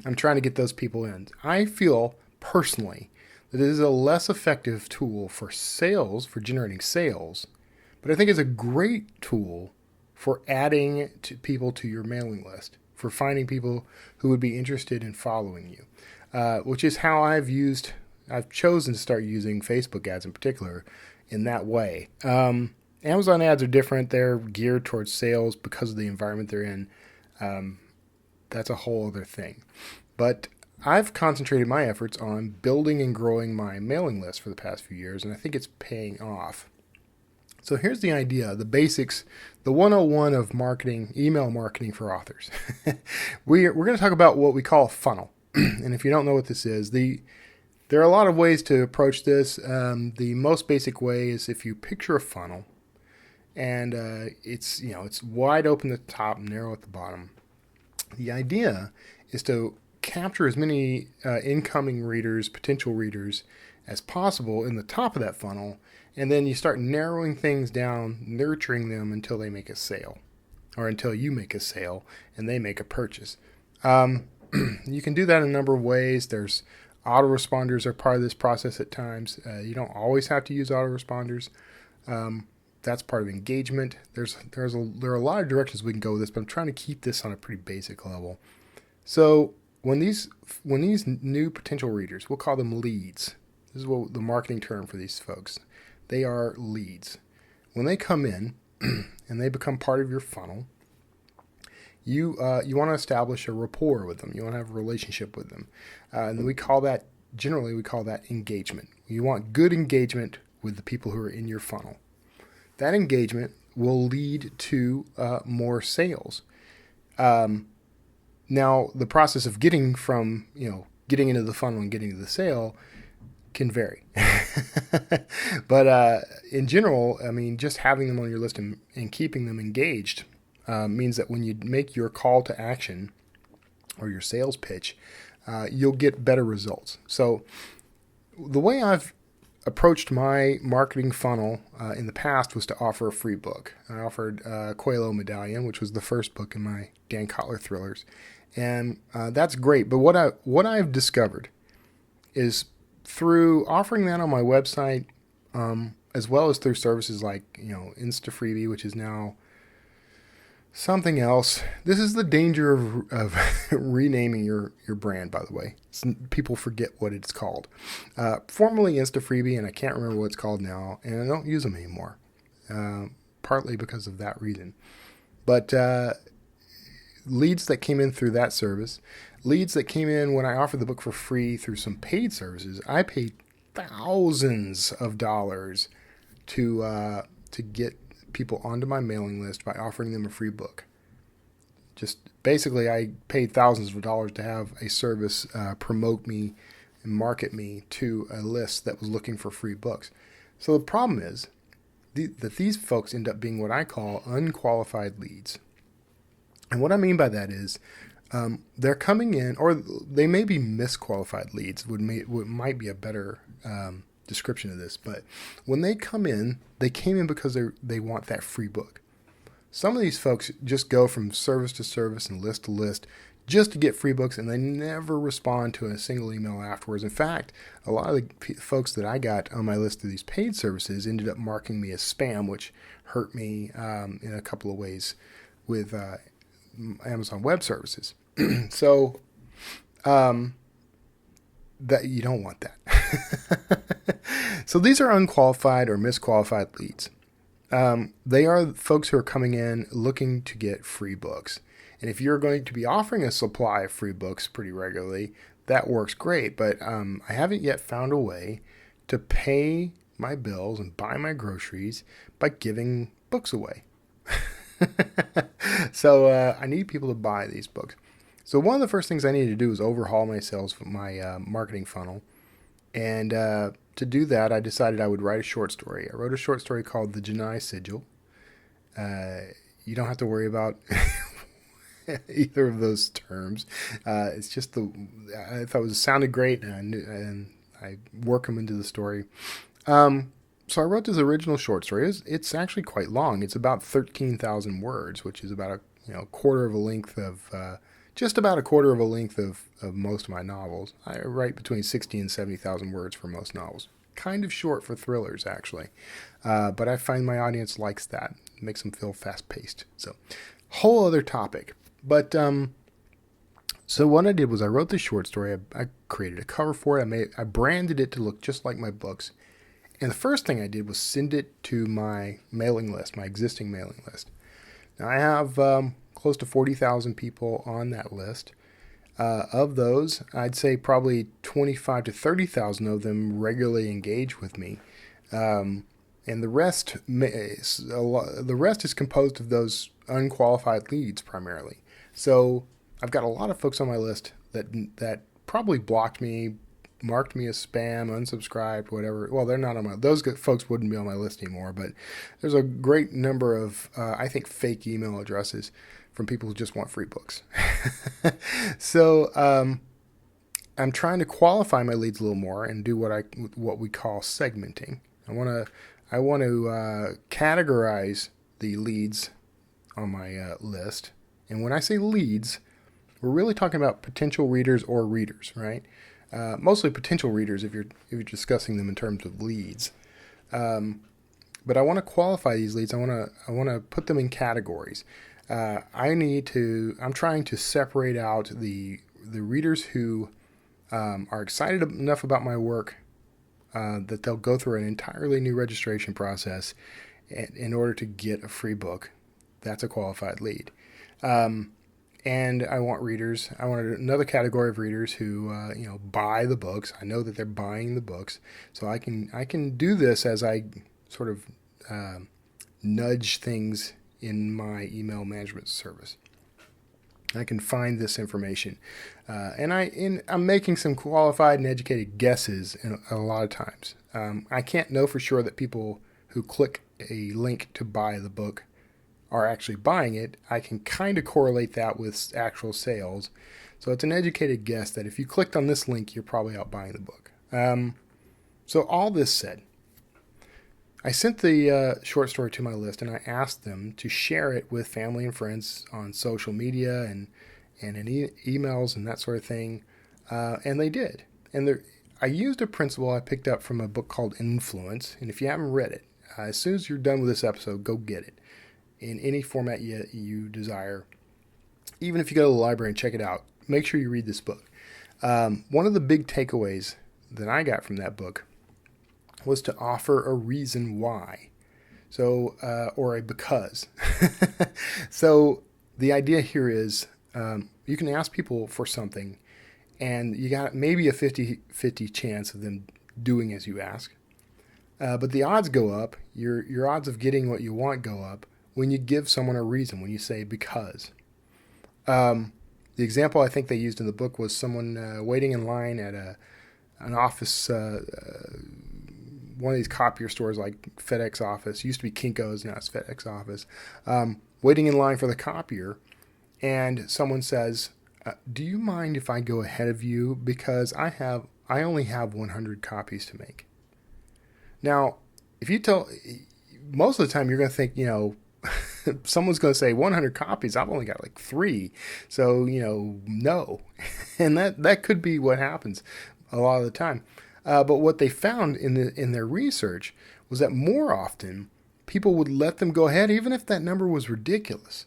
I'm trying to get those people in. I feel personally that it is a less effective tool for sales, for generating sales, but I think it's a great tool for adding people to your mailing list, for finding people who would be interested in following you, which is how I've chosen to start using Facebook ads in particular in that way. Amazon ads are different. They're geared towards sales because of the environment they're in. That's a whole other thing. But I've concentrated my efforts on building and growing my mailing list for the past few years, and I think it's paying off. So here's the idea, the basics, the 101 of marketing, email marketing for authors. We're going to talk about what we call a funnel. And if you don't know what this is, there are a lot of ways to approach this. The most basic way is if you picture a funnel, and it's wide open at the top, narrow at the bottom. The idea is to capture as many incoming readers, potential readers, as possible in the top of that funnel, and then you start narrowing things down, nurturing them until they make a sale, or until you make a sale and they make a purchase. You can do that in a number of ways. There's autoresponders are part of this process at times. You don't always have to use autoresponders. That's part of engagement. There are a lot of directions we can go with this, but I'm trying to keep this on a pretty basic level. So when these new potential readers, we'll call them leads. This is what the marketing term for these folks. They are leads. When they come in and they become part of your funnel, you want to establish a rapport with them. You want to have a relationship with them, and we call that engagement. You want good engagement with the people who are in your funnel. That engagement will lead to more sales. Now, the process of getting into the funnel and getting to the sale can vary. But in general, just having them on your list and keeping them engaged means that when you make your call to action or your sales pitch, you'll get better results. So the way I've approached my marketing funnel in the past was to offer a free book. I offered Coelho Medallion, which was the first book in my Dan Kotler thrillers, and that's great. But what I've discovered is through offering that on my website, as well as through services like InstaFreebie, which is now something else. This is the danger of renaming your brand, by the way. People forget what it's called. Formerly InstaFreebie, and I can't remember what it's called now, and I don't use them anymore, partly because of that reason. But leads that came in through that service, leads that came in when I offered the book for free through some paid services, I paid thousands of dollars to get people onto my mailing list by offering them a free book. Just basically, I paid thousands of dollars to have a service promote me and market me to a list that was looking for free books. So the problem is that these folks end up being what I call unqualified leads. And what I mean by that is they're coming in, or they may be misqualified leads, might be a better description of this. But when they come in, they came in because they want that free book. Some of these folks just go from service to service and list to list just to get free books, and they never respond to a single email afterwards. In fact, a lot of the folks that I got on my list of these paid services ended up marking me as spam, which hurt me in a couple of ways with Amazon Web Services. So that you don't want that. So these are unqualified or misqualified leads. They are folks who are coming in looking to get free books. And if you're going to be offering a supply of free books pretty regularly, that works great. But I haven't yet found a way to pay my bills and buy my groceries by giving books away. So I need people to buy these books. So one of the first things I needed to do was overhaul my marketing funnel. And to do that, I decided I would write a short story. I wrote a short story called The Janai Sigil. you don't have to worry about either of those terms. It's just I thought it sounded great, and I work them into the story. So I wrote this original short story. It's actually quite long. It's about 13,000 words, which is about quarter of a length of just about a quarter of a length of most of my novels. I write between 60 and 70,000 words for most novels. Kind of short for thrillers, actually. But I find my audience likes that. It makes them feel fast-paced. So, whole other topic. But so what I did was I wrote this short story. I created a cover for it. I branded it to look just like my books. And the first thing I did was send it to my mailing list, my existing mailing list. Now I have close to 40,000 people on that list. Of those, I'd say probably 25 to 30,000 of them regularly engage with me. And the rest is composed of those unqualified leads primarily. So I've got a lot of folks on my list that probably blocked me, marked me as spam, unsubscribed, whatever. Well, they're not on those folks wouldn't be on my list anymore, but there's a great number of, I think, fake email addresses from people who just want free books. So I'm trying to qualify my leads a little more and do what we call segmenting. I want to categorize the leads on my list. And when I say leads, we're really talking about potential readers or readers, right? Mostly potential readers if you're discussing them in terms of leads. But I want to qualify these leads. I want to put them in categories. I'm trying to separate out the readers who are excited enough about my work that they'll go through an entirely new registration process in order to get a free book. That's a qualified lead. And I want readers. I want another category of readers who buy the books. I know that they're buying the books, so I can do this as I sort of nudge things in my email management service. I can find this information, and I'm making some qualified and educated guesses a lot of times. I can't know for sure that people who click a link to buy the book are actually buying it. I can kind of correlate that with actual sales. So it's an educated guess that if you clicked on this link, you're probably out buying the book. So all this said, I sent the short story to my list and I asked them to share it with family and friends on social media and in emails and that sort of thing. And they did. And I used a principle I picked up from a book called Influence. And if you haven't read it, as soon as you're done with this episode, go get it in any format you desire. Even if you go to the library and check it out, make sure you read this book. One of the big takeaways that I got from that book was to offer a reason why. So, or a because. So the idea here is you can ask people for something and you got maybe a 50-50 chance of them doing as you ask. But the odds go up, your odds of getting what you want go up when you give someone a reason, when you say because. The example I think they used in the book was someone waiting in line at an office, one of these copier stores like FedEx office. Used to be Kinko's, now it's FedEx office. Waiting in line for the copier, and someone says, do you mind if I go ahead of you because I only have 100 copies to make? Now, if you most of the time you're going to think, someone's going to say 100 copies. I've only got like 3. So, no. And that could be what happens a lot of the time. But what they found in their research was that more often people would let them go ahead, even if that number was ridiculous.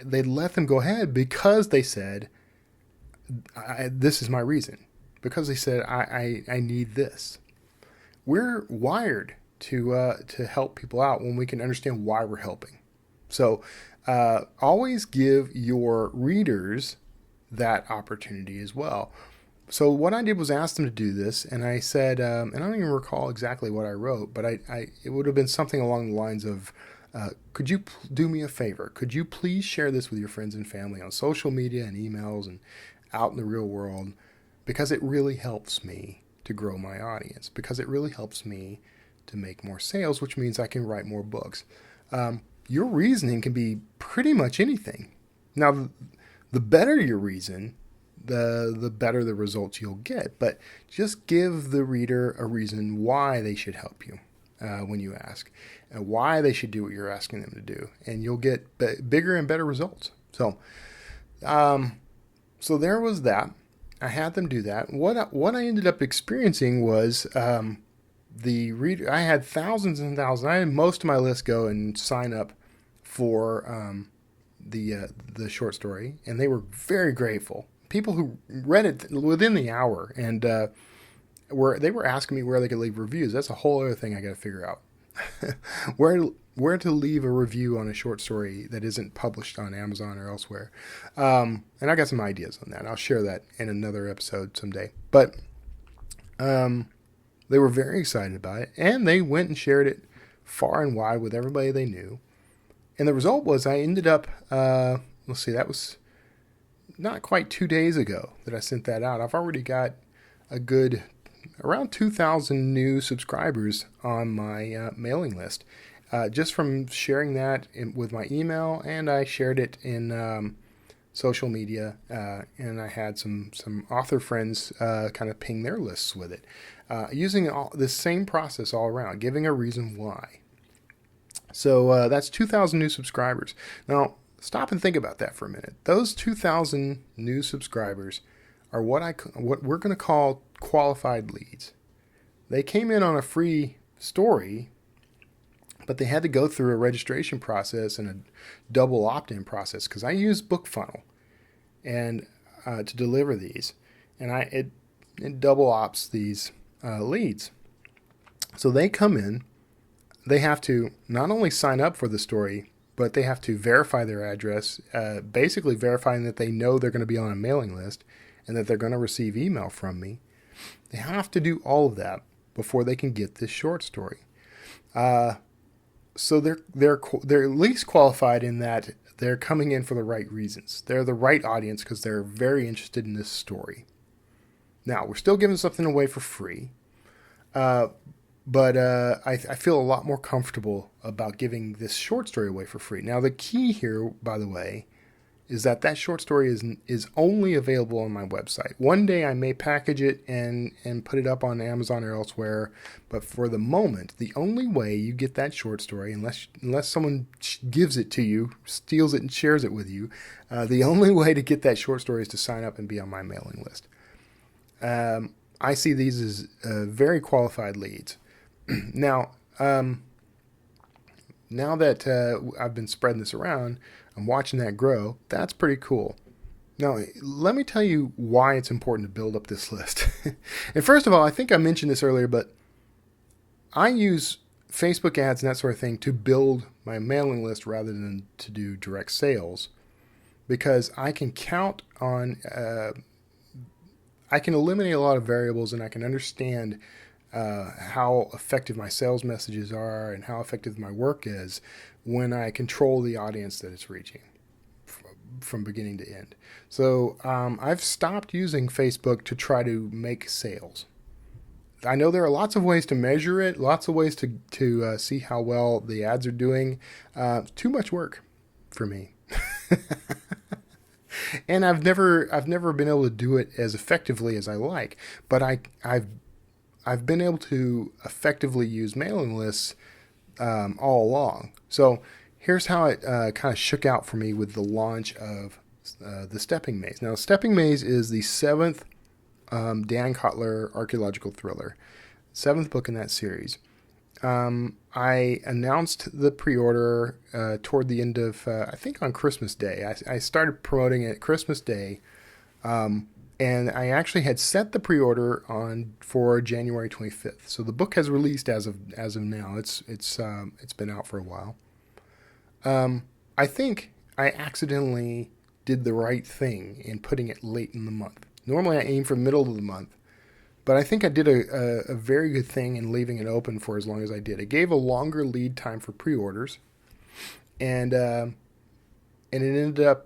They'd let them go ahead because they said, this is my reason. Because they said, I need this. We're wired to help people out when we can understand why we're helping. So always give your readers that opportunity as well. So what I did was ask them to do this, and I said, and I don't even recall exactly what I wrote, but it would have been something along the lines of, could you do me a favor? Could you please share this with your friends and family on social media and emails and out in the real world? Because it really helps me to grow my audience, because it really helps me to make more sales, which means I can write more books. your reasoning can be pretty much anything. Now, the better your reason, the better the results you'll get. But just give the reader a reason why they should help you when you ask, and why they should do what you're asking them to do, and you'll get bigger and better results. So, so there was that. I had them do that. What I ended up experiencing was the reader. I had thousands and thousands. I had most of my list go and sign up for the short story, and they were very grateful. People who read it within the hour, and they were asking me where they could leave reviews. That's a whole other thing I got to figure out. where to leave a review on a short story that isn't published on Amazon or elsewhere. And I got some ideas on that. I'll share that in another episode someday. But they were very excited about it, and they went and shared it far and wide with everybody they knew. And the result was I ended up, let's see, that was not quite 2 days ago that I sent that out. I've already got a good around 2,000 new subscribers on my mailing list, just from sharing that with my email, and I shared it in social media, and I had some author friends kind of ping their lists with it, using the same process all around, giving a reason why. So that's 2,000 new subscribers. Now, stop and think about that for a minute. Those 2,000 new subscribers are what we're going to call qualified leads. They came in on a free story, but they had to go through a registration process and a double opt-in process, because I use BookFunnel and to deliver these, and it double opts these leads. So they come in. They have to not only sign up for the story, but they have to verify their address, basically verifying that they know they're going to be on a mailing list and that they're going to receive email from me. They have to do all of that before they can get this short story. So they're at least qualified in that they're coming in for the right reasons. They're the right audience because they're very interested in this story. Now, we're still giving something away for free. But I feel a lot more comfortable about giving this short story away for free. Now, the key here, by the way, is that short story is only available on my website. One day I may package it and put it up on Amazon or elsewhere, but for the moment, the only way you get that short story, unless someone gives it to you, steals it and shares it with you, the only way to get that short story is to sign up and be on my mailing list. I see these as very qualified leads. Now that I've been spreading this around, I'm watching that grow. That's pretty cool. Now, let me tell you why it's important to build up this list. And first of all, I think I mentioned this earlier, but I use Facebook ads and that sort of thing to build my mailing list rather than to do direct sales, because I can count on, I can eliminate a lot of variables, and I can understand how effective my sales messages are and how effective my work is when I control the audience that it's reaching from beginning to end. So I've stopped using Facebook to try to make sales. I know there are lots of ways to measure it, lots of ways to see how well the ads are doing. Too much work for me. And I've never been able to do it as effectively as I like, but I've been able to effectively use mailing lists all along. So here's how it kind of shook out for me with the launch of the Stepping Maze. Now, Stepping Maze is the 7th Dan Kotler archaeological thriller, 7th book in that series. I announced the pre-order toward the end of, I think on Christmas Day. I started promoting it Christmas Day. And I actually had set the pre-order for January 25th. So the book has released as of now. It's been out for a while. I think I accidentally did the right thing in putting it late in the month. Normally I aim for middle of the month, but I think I did a very good thing in leaving it open for as long as I did. It gave a longer lead time for pre-orders, and it ended up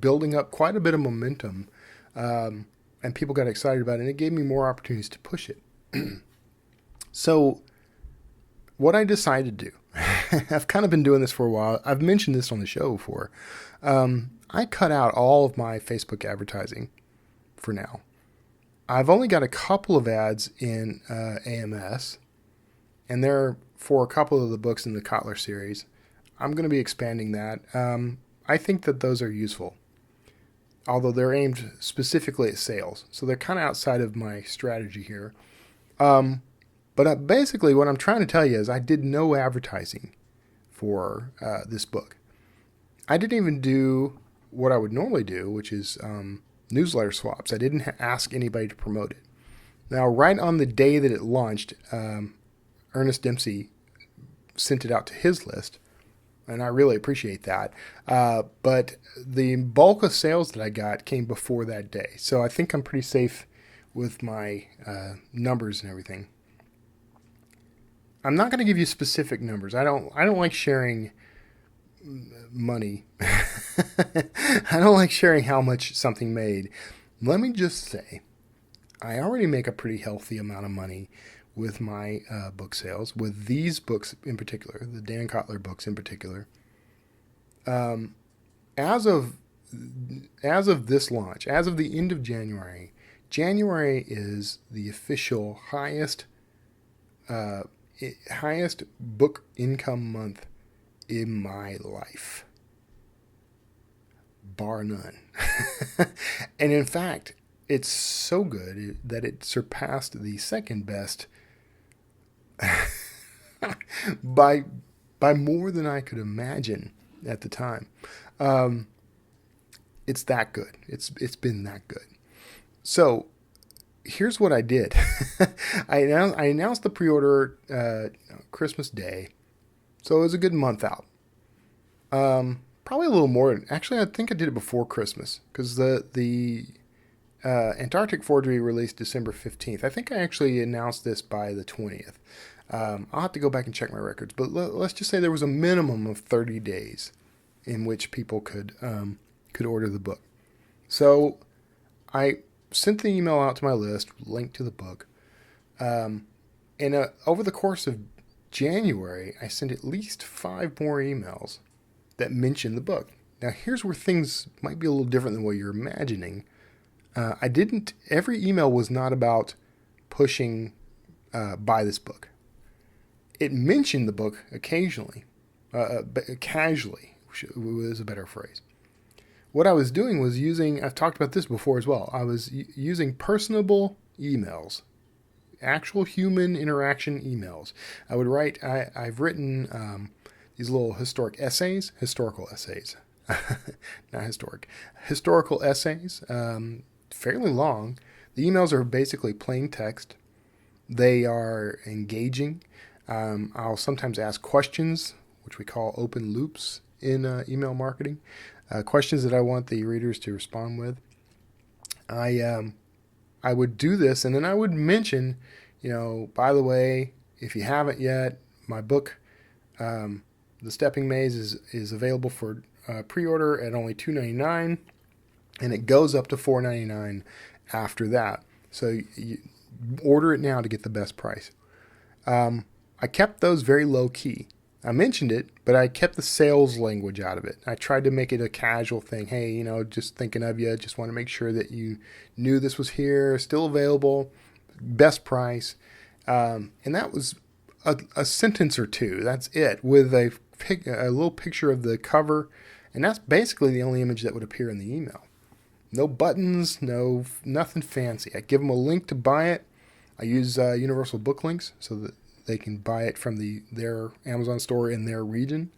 building up quite a bit of momentum. And people got excited about it, and it gave me more opportunities to push it. So what I decided to do I've kind of been doing this for a while. I've mentioned this on the show before. I cut out all of my Facebook advertising for now. I've only got a couple of ads in AMS, and they're for a couple of the books in the Kotler series. I'm going to be expanding that. I think that those are useful, although they're aimed specifically at sales. So they're kind of outside of my strategy here. But basically what I'm trying to tell you is I did no advertising for this book. I didn't even do what I would normally do, which is newsletter swaps. I didn't ask anybody to promote it. Now, right on the day that it launched, Ernest Dempsey sent it out to his list, and I really appreciate that. But the bulk of sales that I got came before that day. So I think I'm pretty safe with my numbers and everything. I'm not going to give you specific numbers. I don't like sharing money. I don't like sharing how much something made. Let me just say, I already make a pretty healthy amount of money with my book sales, with these books in particular, the Dan Kotler books in particular. As of this launch, as of the end of January, January is the official highest book income month in my life, bar none. And in fact, it's so good that it surpassed the second best by more than I could imagine at the time. It's that good. It's been that good. So here's what I did. I announced the pre-order Christmas Day, so it was a good month out. Probably a little more. Actually, I think I did it before Christmas because the Antarctic Forgery released December 15th. I think I actually announced this by the 20th. I'll have to go back and check my records, but let's just say there was a minimum of 30 days in which people could order the book. So I sent the email out to my list, linked to the book, and over the course of January, I sent at least 5 more emails that mentioned the book. Now, here's where things might be a little different than what you're imagining. Every email was not about pushing buy this book. It mentioned the book occasionally, casually, was a better phrase. What I was doing was I've talked about this before as well, I was using personable emails, actual human interaction emails. I would write, I've written these little historical essays, not historic, historical essays, fairly long. The emails are basically plain text. They are engaging. I'll sometimes ask questions, which we call open loops in email marketing, questions that I want the readers to respond with. I would do this, and then I would mention, by the way, if you haven't yet, my book, The Stepping Maze, is available for pre-order at only $2.99, and it goes up to $4.99 after that. So you order it now to get the best price. I kept those very low key. I mentioned it, but I kept the sales language out of it. I tried to make it a casual thing. Hey, just thinking of you. Just want to make sure that you knew this was here, still available, best price. And that was a sentence or two. That's it, with a little picture of the cover. And that's basically the only image that would appear in the email. No buttons, nothing fancy. I give them a link to buy it. I use Universal Book Links so that they can buy it from their Amazon store in their region.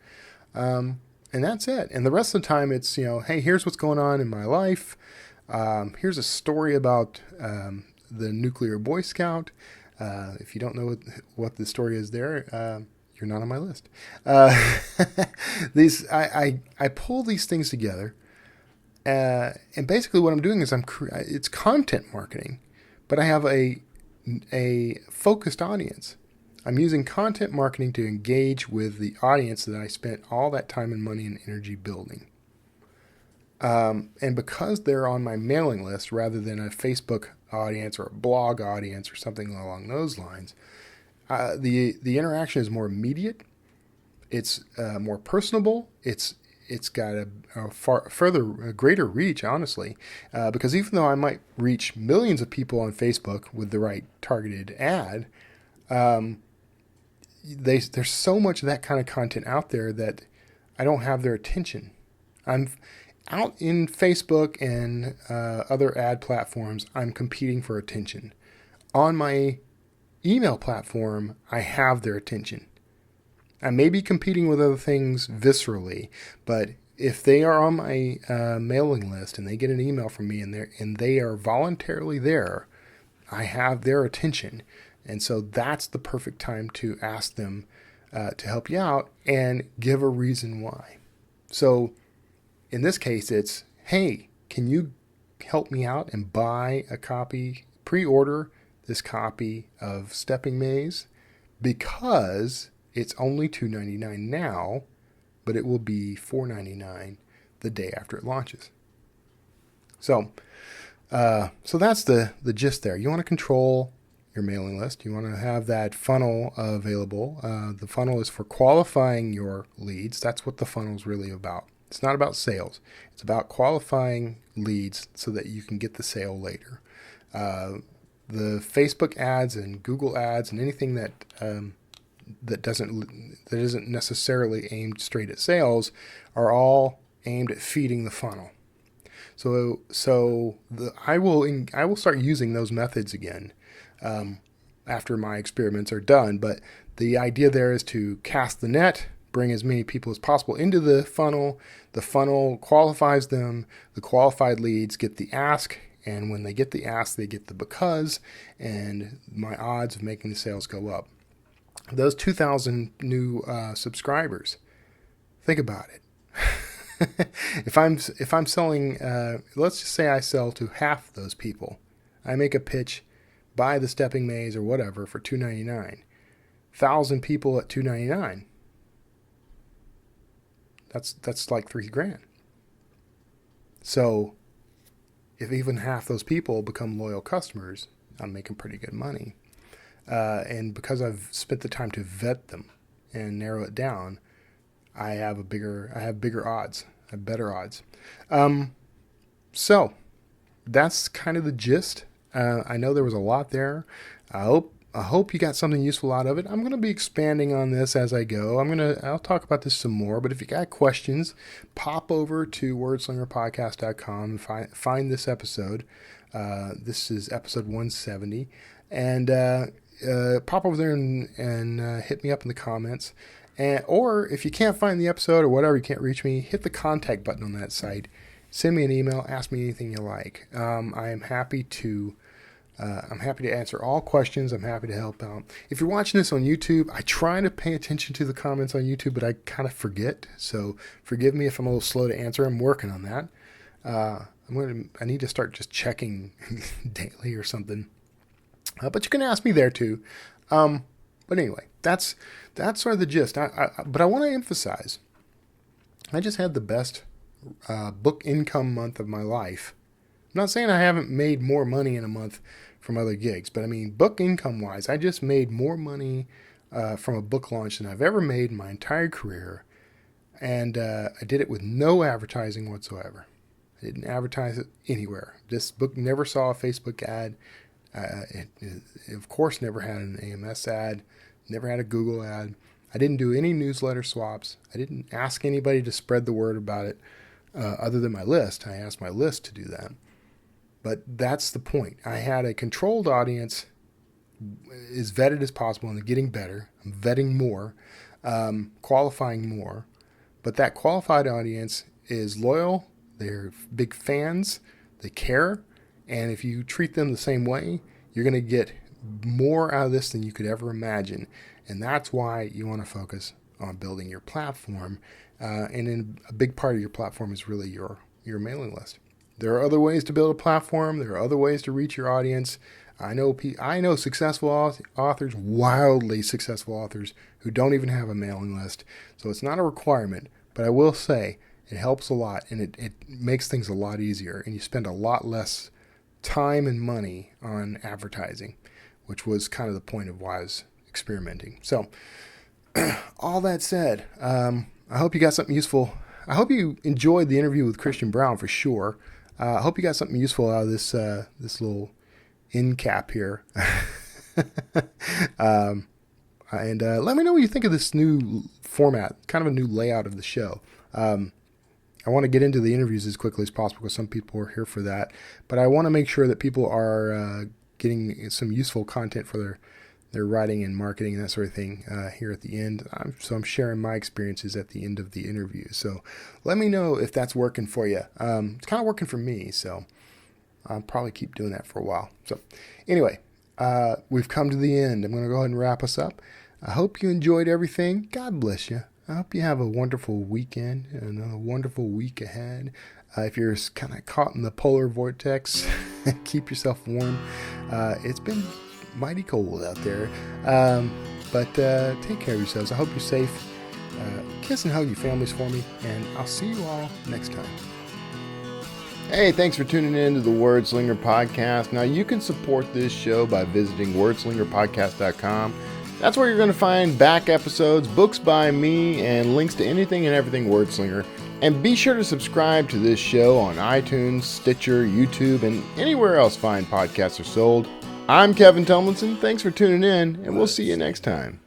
And that's it. And the rest of the time it's, hey, here's what's going on in my life. Here's a story about the Nuclear Boy Scout. If you don't know what the story is there, you're not on my list. I pull these things together. And basically what I'm doing is it's content marketing, but I have a focused audience. I'm using content marketing to engage with the audience that I spent all that time and money and energy building. And because they're on my mailing list rather than a Facebook audience or a blog audience or something along those lines, the interaction is more immediate. It's more personable. It's got a greater reach, honestly, because even though I might reach millions of people on Facebook with the right targeted ad, there's so much of that kind of content out there that I don't have their attention. I'm out in Facebook and other ad platforms. I'm competing for attention. On my email platform, I have their attention. I may be competing with other things viscerally, but if they are on my mailing list and they get an email from me and they are voluntarily there, I have their attention. And so that's the perfect time to ask them to help you out and give a reason why. So in this case, it's, hey, can you help me out and buy a copy, pre-order this copy of Stepping Maze, because it's only $2.99 now, but it will be $4.99 the day after it launches. So that's the gist there. You want to control your mailing list. You want to have that funnel available. The funnel is for qualifying your leads. That's what the funnel is really about. It's not about sales. It's about qualifying leads so that you can get the sale later. The Facebook ads and Google ads and anything that isn't necessarily aimed straight at sales are all aimed at feeding the funnel. I will start using those methods again after my experiments are done. But the idea there is to cast the net, bring as many people as possible into the funnel. The funnel qualifies them. The qualified leads get the ask. And when they get the ask, they get the because, and my odds of making the sales go up. Those 2,000 new subscribers, think about it. If I'm selling, let's just say I sell to half those people. I make a pitch, buy the Stepping Maze or whatever for $2.99. 1,000 people at $2.99. That's like $3,000. So if even half those people become loyal customers, I'm making pretty good money. And because I've spent the time to vet them and narrow it down, I have bigger odds. I have better odds. So that's kind of the gist. I know there was a lot there. I hope you got something useful out of it. I'm going to be expanding on this as I go. I'll talk about this some more, but if you got questions, pop over to wordslingerpodcast.com and find this episode. This is episode 170, and pop over there and hit me up in the comments. Or if you can't find the episode or whatever, you can't reach me, hit the contact button on that site. Send me an email. Ask me anything you like. I am happy to answer all questions. I'm happy to help out. If you're watching this on YouTube, I try to pay attention to the comments on YouTube, but I kind of forget. So forgive me if I'm a little slow to answer. I'm working on that. I need to start just checking daily or something. But you can ask me there too. But anyway, that's sort of the gist. But I want to emphasize, I just had the best book income month of my life. I'm not saying I haven't made more money in a month from other gigs, but I mean, book income wise, I just made more money from a book launch than I've ever made in my entire career. And I did it with no advertising whatsoever. I didn't advertise it anywhere. This book never saw a Facebook ad. It of course never had an AMS ad, never had a Google ad. I didn't do any newsletter swaps. I didn't ask anybody to spread the word about it other than my list. I asked my list to do that. But that's the point. I had a controlled audience, as vetted as possible, and getting better. I'm vetting more, qualifying more. But that qualified audience is loyal. They're big fans. They care. And if you treat them the same way, you're going to get more out of this than you could ever imagine. And that's why you want to focus on building your platform. And then a big part of your platform is really your mailing list. There are other ways to build a platform. There are other ways to reach your audience. I know successful authors, wildly successful authors, who don't even have a mailing list. So it's not a requirement, but I will say it helps a lot, and it makes things a lot easier, and you spend a lot less time and money on advertising, which was kind of the point of why I was experimenting. So all that said, I hope you got something useful. I hope you enjoyed the interview with Christian Brown for sure. I hope you got something useful out of this little end cap here. And let me know what you think of this new format, kind of a new layout of the show. I want to get into the interviews as quickly as possible because some people are here for that. But I want to make sure that people are getting some useful content for their writing and marketing and that sort of thing here at the end. So I'm sharing my experiences at the end of the interview. So let me know if that's working for you. It's kind of working for me, so I'll probably keep doing that for a while. So anyway, we've come to the end. I'm going to go ahead and wrap us up. I hope you enjoyed everything. God bless you. I hope you have a wonderful weekend and a wonderful week ahead. If you're kind of caught in the polar vortex, keep yourself warm. It's been mighty cold out there. But take care of yourselves. I hope you're safe. Kiss and hug your families for me, and I'll see you all next time. Hey, thanks for tuning in to the Wordslinger podcast. Now, you can support this show by visiting wordslingerpodcast.com. That's where you're going to find back episodes, books by me, and links to anything and everything Wordslinger. And be sure to subscribe to this show on iTunes, Stitcher, YouTube, and anywhere else fine podcasts are sold. I'm Kevin Tomlinson. Thanks for tuning in, and we'll see you next time.